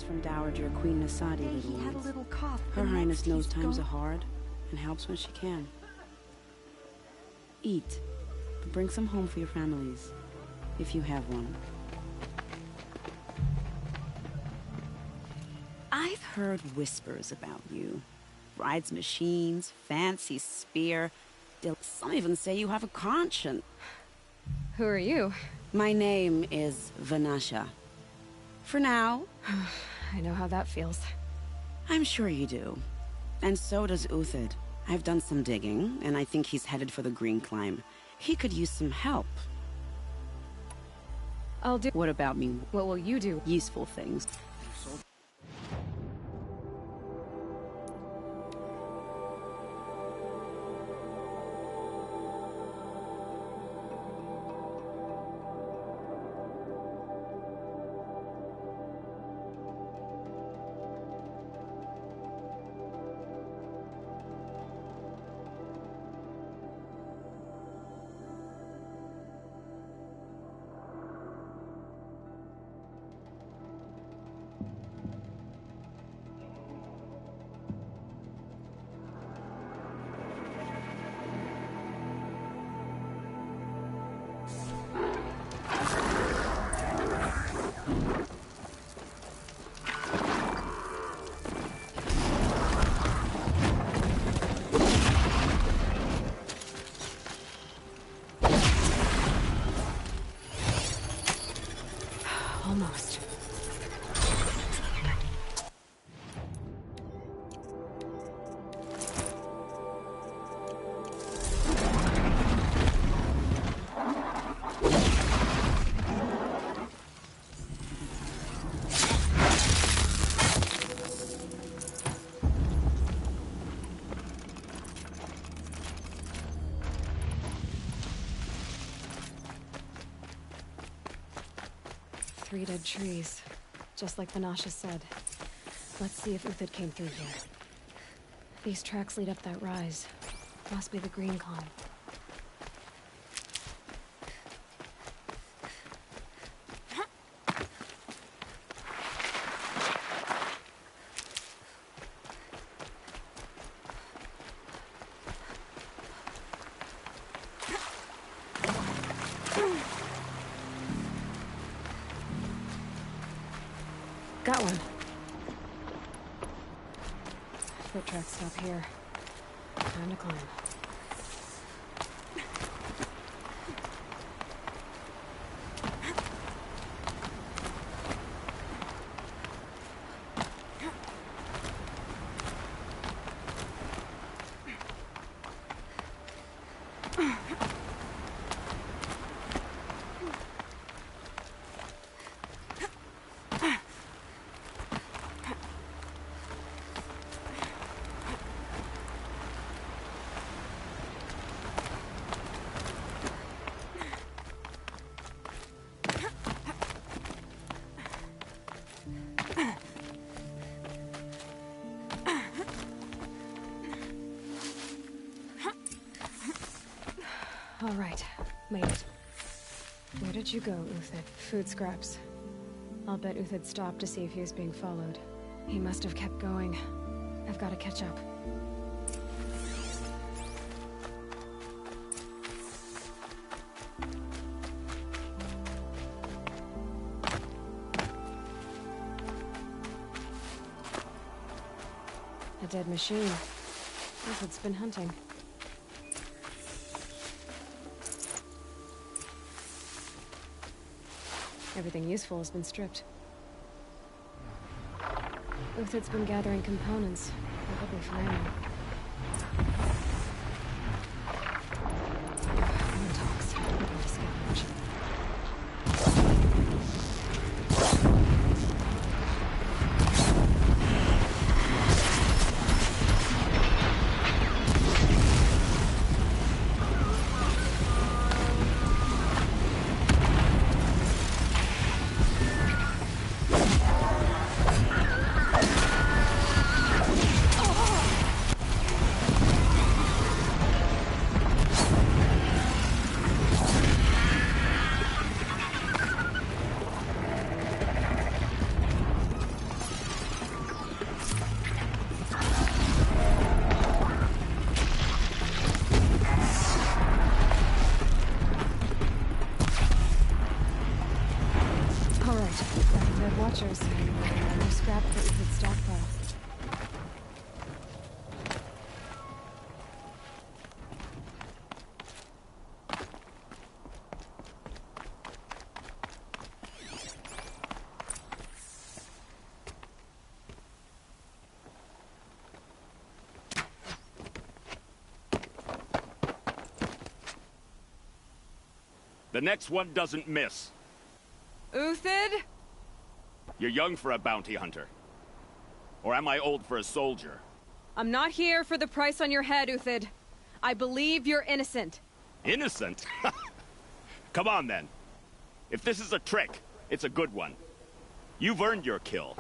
is from Dowager Queen Nasadi, little He had a ones. little cough. Her and Highness next knows he's times are gone. hard and helps when she can. Eat, but bring some home for your families, if you have one. I've heard whispers about you. Rides machines, fancy spear. Some even say you have a conscience. Who are you? My name is Vanasha. For now. I know how that feels. I'm sure you do. And so does Uthid. I've done some digging, and I think he's headed for the Green Climb. He could use some help. I'll do— What about me? What will you do? Useful things. Almost. Three dead trees, just like Vanasha said. Let's see if Uthid came through here. These tracks lead up that rise. Must be the Green Climb. Got one. Foot tracks stop here. Time to climb. All right, made it. Where did you go, Uthid? Food scraps. I'll bet Uthid stopped to see if he was being followed. He must have kept going. I've got to catch up. A dead machine. Uthid's been hunting. Everything useful has been stripped. Uthid's been gathering components, probably for ammo. Woman talks. I'm going to scavenge. Watchers. No scrap for Uthid's stockpile. The next one doesn't miss. Uthid? You're young for a bounty hunter. Or am I old for a soldier? I'm not here for the price on your head, Uthid. I believe you're innocent. Innocent? Come on, then. If this is a trick, it's a good one. You've earned your kill.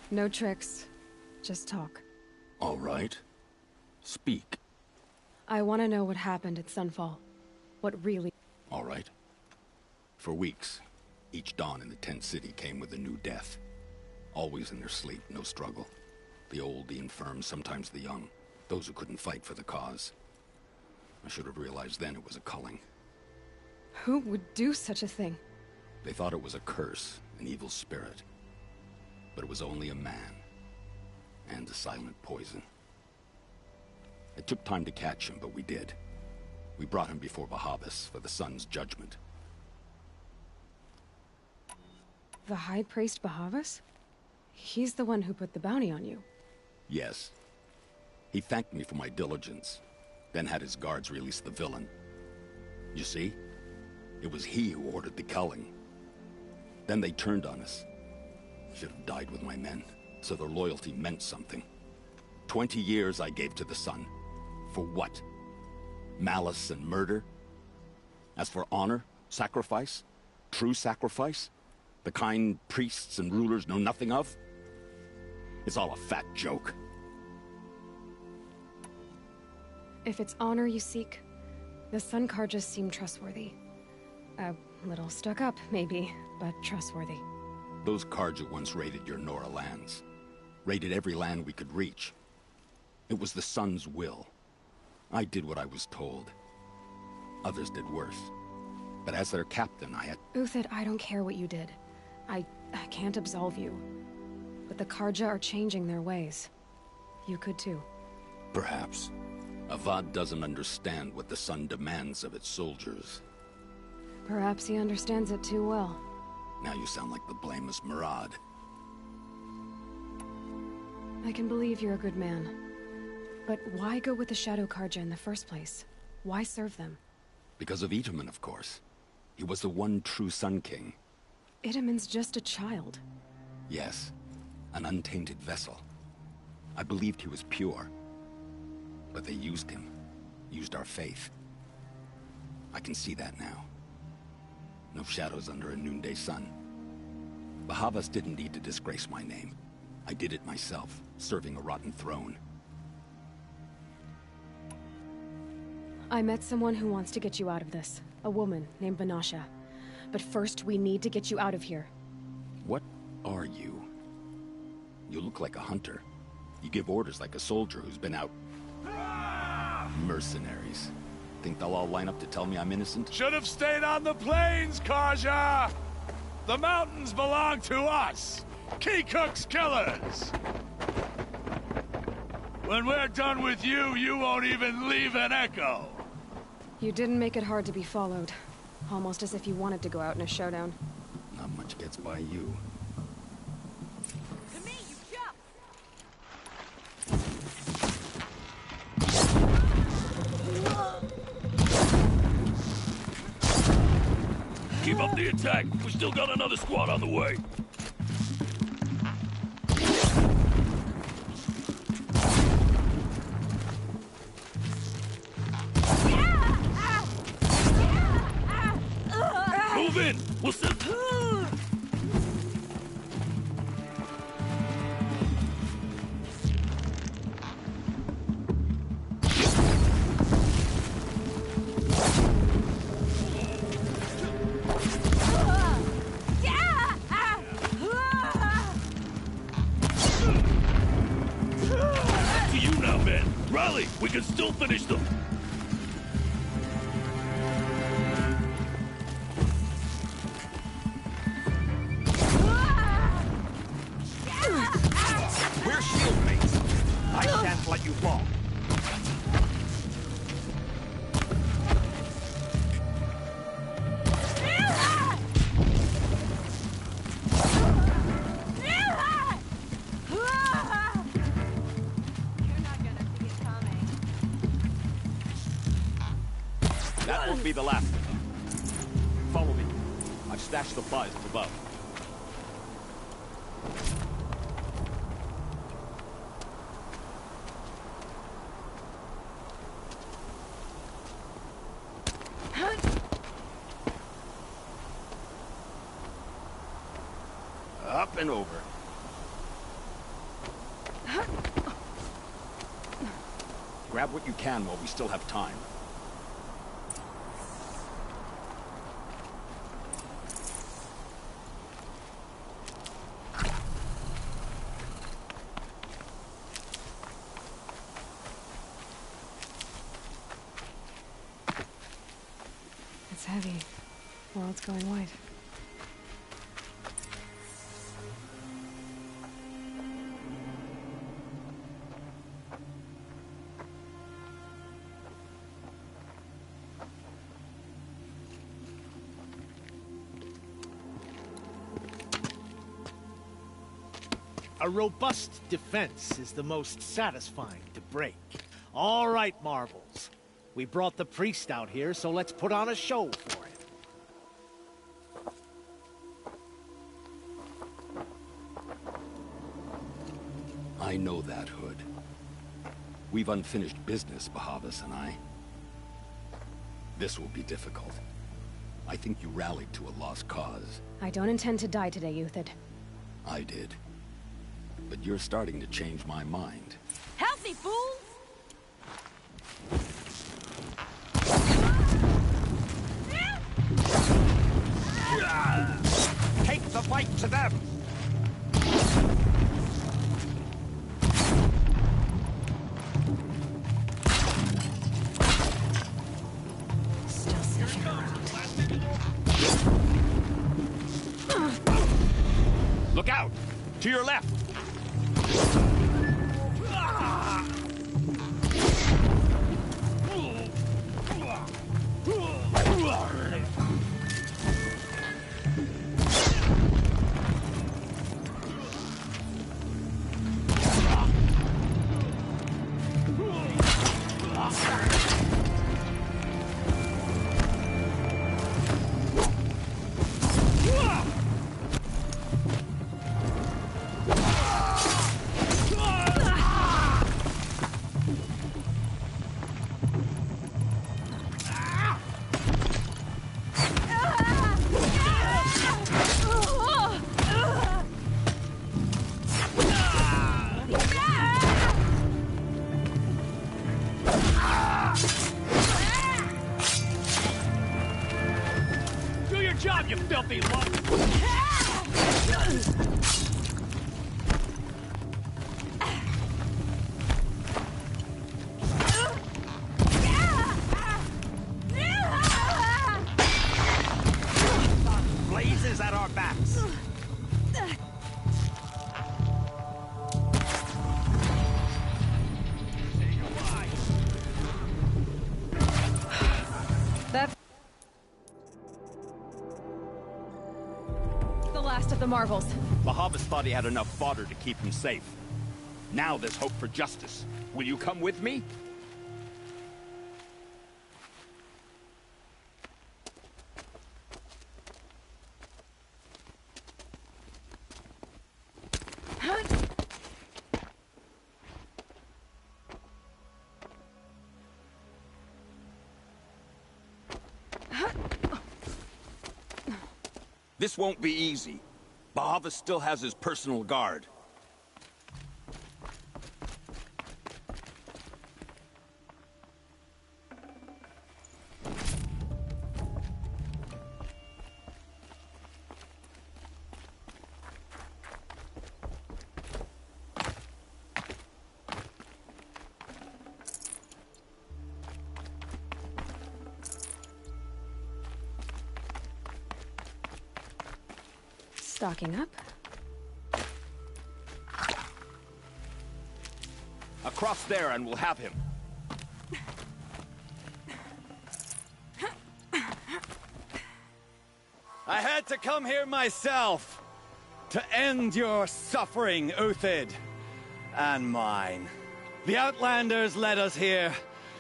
No tricks. Just talk. All right. Speak. I want to know what happened at Sunfall. What really... All right. For weeks, each dawn in the tent city came with a new death. Always in their sleep, no struggle. The old, the infirm, sometimes the young. Those who couldn't fight for the cause. I should have realized then it was a culling. Who would do such a thing? They thought it was a curse, an evil spirit. But it was only a man. And a silent poison. It took time to catch him, but we did. We brought him before Bahavas for the sun's judgment. The High Priest Bahavas? He's the one who put the bounty on you. Yes. He thanked me for my diligence, then had his guards release the villain. You see? It was he who ordered the culling. Then they turned on us. Should have died with my men, so their loyalty meant something. 20 years I gave to the sun. For what? Malice and murder? As for honor, sacrifice, true sacrifice, the kind priests and rulers know nothing of? It's all a fat joke. If it's honor you seek, the Sun Carjas seem trustworthy. A little stuck up, maybe, but trustworthy. Those Carja once raided your Nora lands. Raided every land we could reach. It was the Sun's will. I did what I was told. Others did worse. But as their captain, I had... Uthid, I don't care what you did. I can't absolve you. But the Carja are changing their ways. You could too. Perhaps. Avad doesn't understand what the Sun demands of its soldiers. Perhaps he understands it too well. Now you sound like the blameless Murad. I can believe you're a good man. But why go with the Shadow Carja in the first place? Why serve them? Because of Itamen, of course. He was the one true Sun King. Itamen's just a child. Yes. An untainted vessel. I believed he was pure. But they used him. Used our faith. I can see that now. No shadows under a noonday sun. Bahavas didn't need to disgrace my name. I did it myself, serving a rotten throne. I met someone who wants to get you out of this. A woman named Vanasha. But first, we need to get you out of here. What are you? You look like a hunter. You give orders like a soldier who's been out... Mercenaries. Think they'll all line up to tell me I'm innocent? Should have stayed on the plains, Carja! The mountains belong to us! Keecook's killers! When we're done with you, you won't even leave an echo! You didn't make it hard to be followed. Almost as if you wanted to go out in a showdown. Not much gets by you. To me, you jump! Keep up the attack. We still got another squad on the way. Move in. We'll sit. Rally! We can still finish them! We're shield mates. I can't let you fall. That won't be the last. Follow me. I've stashed supplies up above. Up and over. Grab what you can while we still have time. It's heavy. World's going white. A robust defense is the most satisfying to break. All right, Marvels. We brought the priest out here, so let's put on a show for him. I know that, Hood. We've unfinished business, Bahavas and I. This will be difficult. I think you rallied to a lost cause. I don't intend to die today, Uthid. I did. But you're starting to change my mind. Help me, fools! Take the fight to them! Still sniffing around. Look out! To your left! Do your job, you filthy lump! Blazes at our backs! That's the last of the Marvels. Bahavas thought he had enough fodder to keep him safe. Now there's hope for justice. Will you come with me? This won't be easy. Bahavas still has his personal guard. Stocking up. Across there and we'll have him. I had to come here myself to end your suffering, Uthid, and mine. The Outlanders led us here,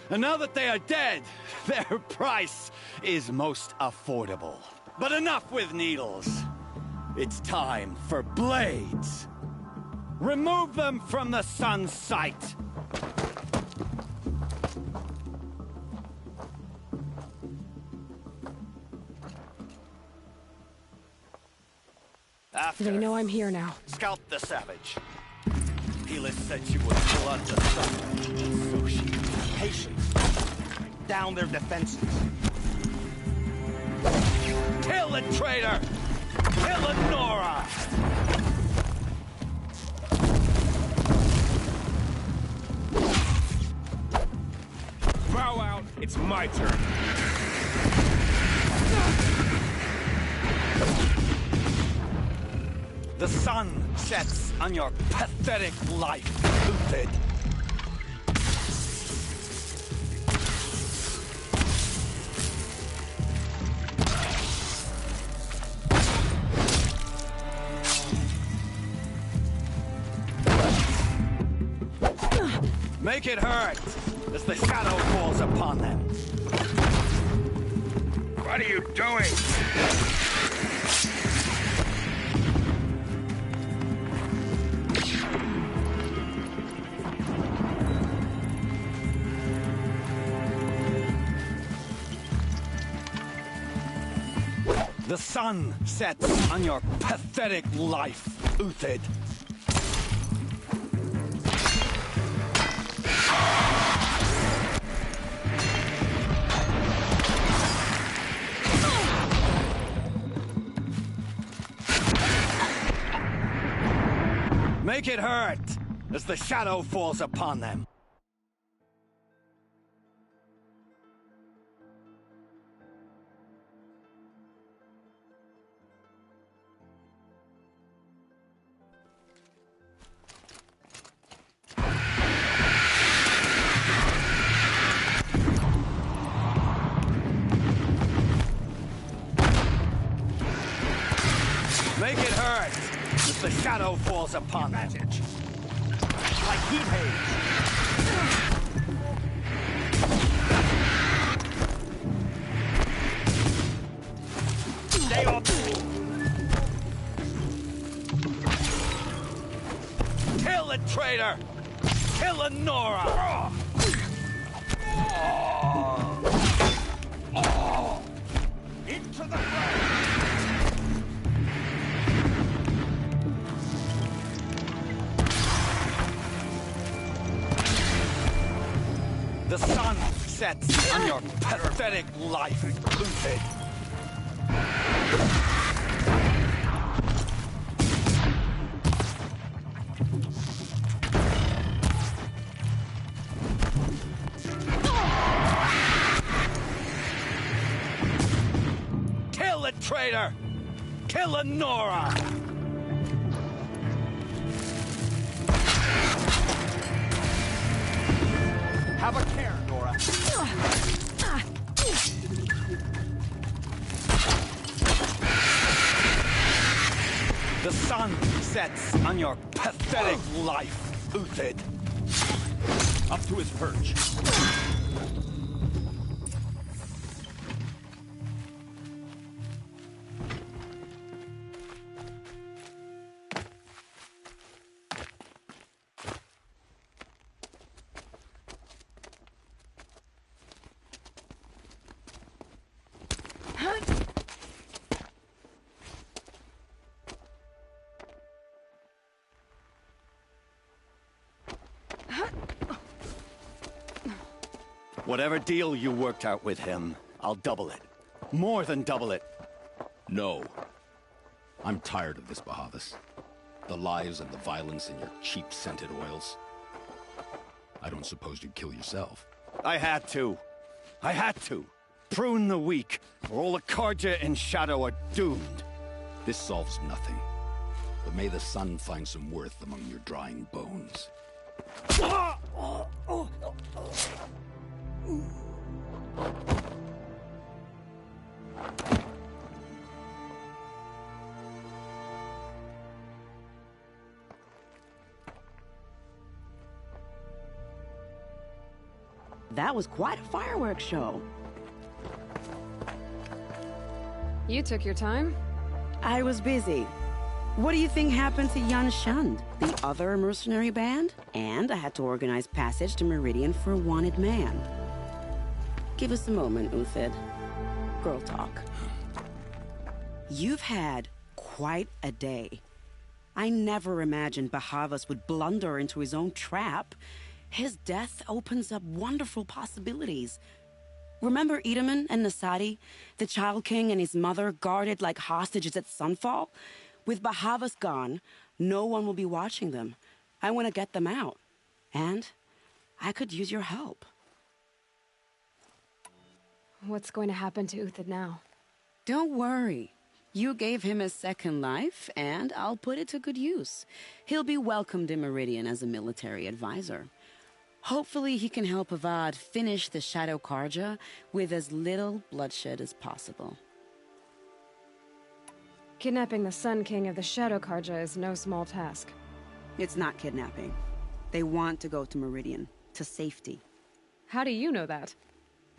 and now that they are dead, their price is most affordable. But enough with needles. It's time for blades. Remove them from the sun's sight. They know I'm here now. Scalp the savage. Helis said she would blood the sun. So she patience. Down their defenses. Kill the traitor! Kill Nora! Bow out, it's my turn. The sun sets on your pathetic life, Uthid. Make it hurt as the shadow falls upon them. What are you doing? The sun sets on your pathetic life, Uthid. Make it hurt as the shadow falls upon them. Make it hurt as the shadow falls upon them. Like heat haze. Stay up. Kill the traitor! Kill Nora! Into the fray! The sun sets on your pathetic life, Uthid. Kill the traitor! Kill Nora! Have a care, Nora. The sun sets on your pathetic life, Uthid. Up to his perch. Whatever deal you worked out with him, I'll double it. More than double it. No. I'm tired of this, Bahavas. The lies and the violence and your cheap scented oils. I don't suppose you'd kill yourself. I had to. Prune the weak, or all the Carja in Shadow are doomed. This solves nothing. But may the sun find some worth among your drying bones. That was quite a fireworks show. You took your time? I was busy. What do you think happened to Yan Shund, the other mercenary band? And I had to organize passage to Meridian for a wanted man. Give us a moment, Uthid. Girl talk. You've had quite a day. I never imagined Bahavas would blunder into his own trap. His death opens up wonderful possibilities. Remember Itamen and Nasadi? The Child King and his mother guarded like hostages at Sunfall? With Bahavas gone, no one will be watching them. I want to get them out. And I could use your help. What's going to happen to Uthid now? Don't worry. You gave him a second life, and I'll put it to good use. He'll be welcomed in Meridian as a military advisor. Hopefully he can help Avad finish the Shadow Karja with as little bloodshed as possible. Kidnapping the Sun King of the Shadow Karja is no small task. It's not kidnapping. They want to go to Meridian, to safety. How do you know that?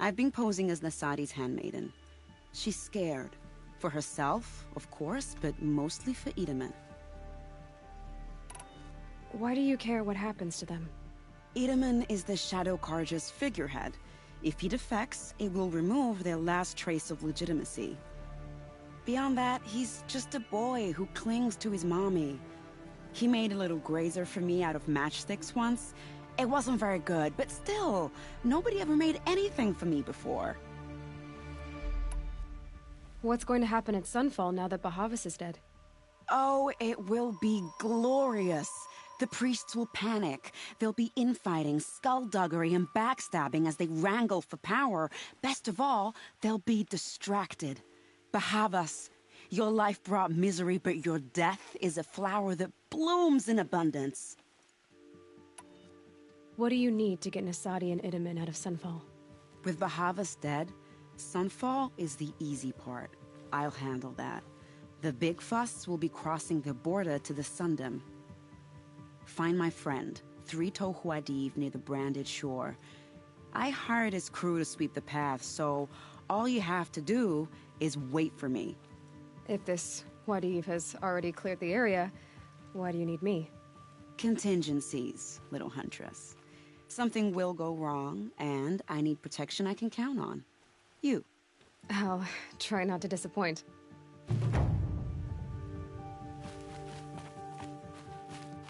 I've been posing as Nasadi's handmaiden. She's scared. For herself, of course, but mostly for Itamen. Why do you care what happens to them? Itamen is the Shadow Karja's figurehead. If he defects, it will remove their last trace of legitimacy. Beyond that, he's just a boy who clings to his mommy. He made a little grazer for me out of matchsticks once. It wasn't very good, but still, nobody ever made anything for me before. What's going to happen at Sunfall now that Bahavas is dead? Oh, it will be glorious. The priests will panic. There'll be infighting, skullduggery, and backstabbing as they wrangle for power. Best of all, they'll be distracted. Bahavas, your life brought misery, but your death is a flower that blooms in abundance. What do you need to get Nasadi and Itamen out of Sunfall? With Bahavas dead, Sunfall is the easy part. I'll handle that. The big fuss will be crossing the border to the Sundom. Find my friend, 3 Tohuadiv near the branded shore. I hired his crew to sweep the path, so all you have to do is wait for me. If this Wadiv has already cleared the area, why do you need me? Contingencies, little huntress. Something will go wrong, and I need protection I can count on. You. I'll try not to disappoint.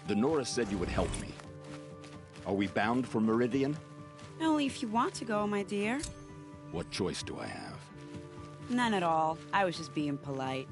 The Nora said you would help me. Are we bound for Meridian? Only if you want to go, my dear. What choice do I have? None at all. I was just being polite.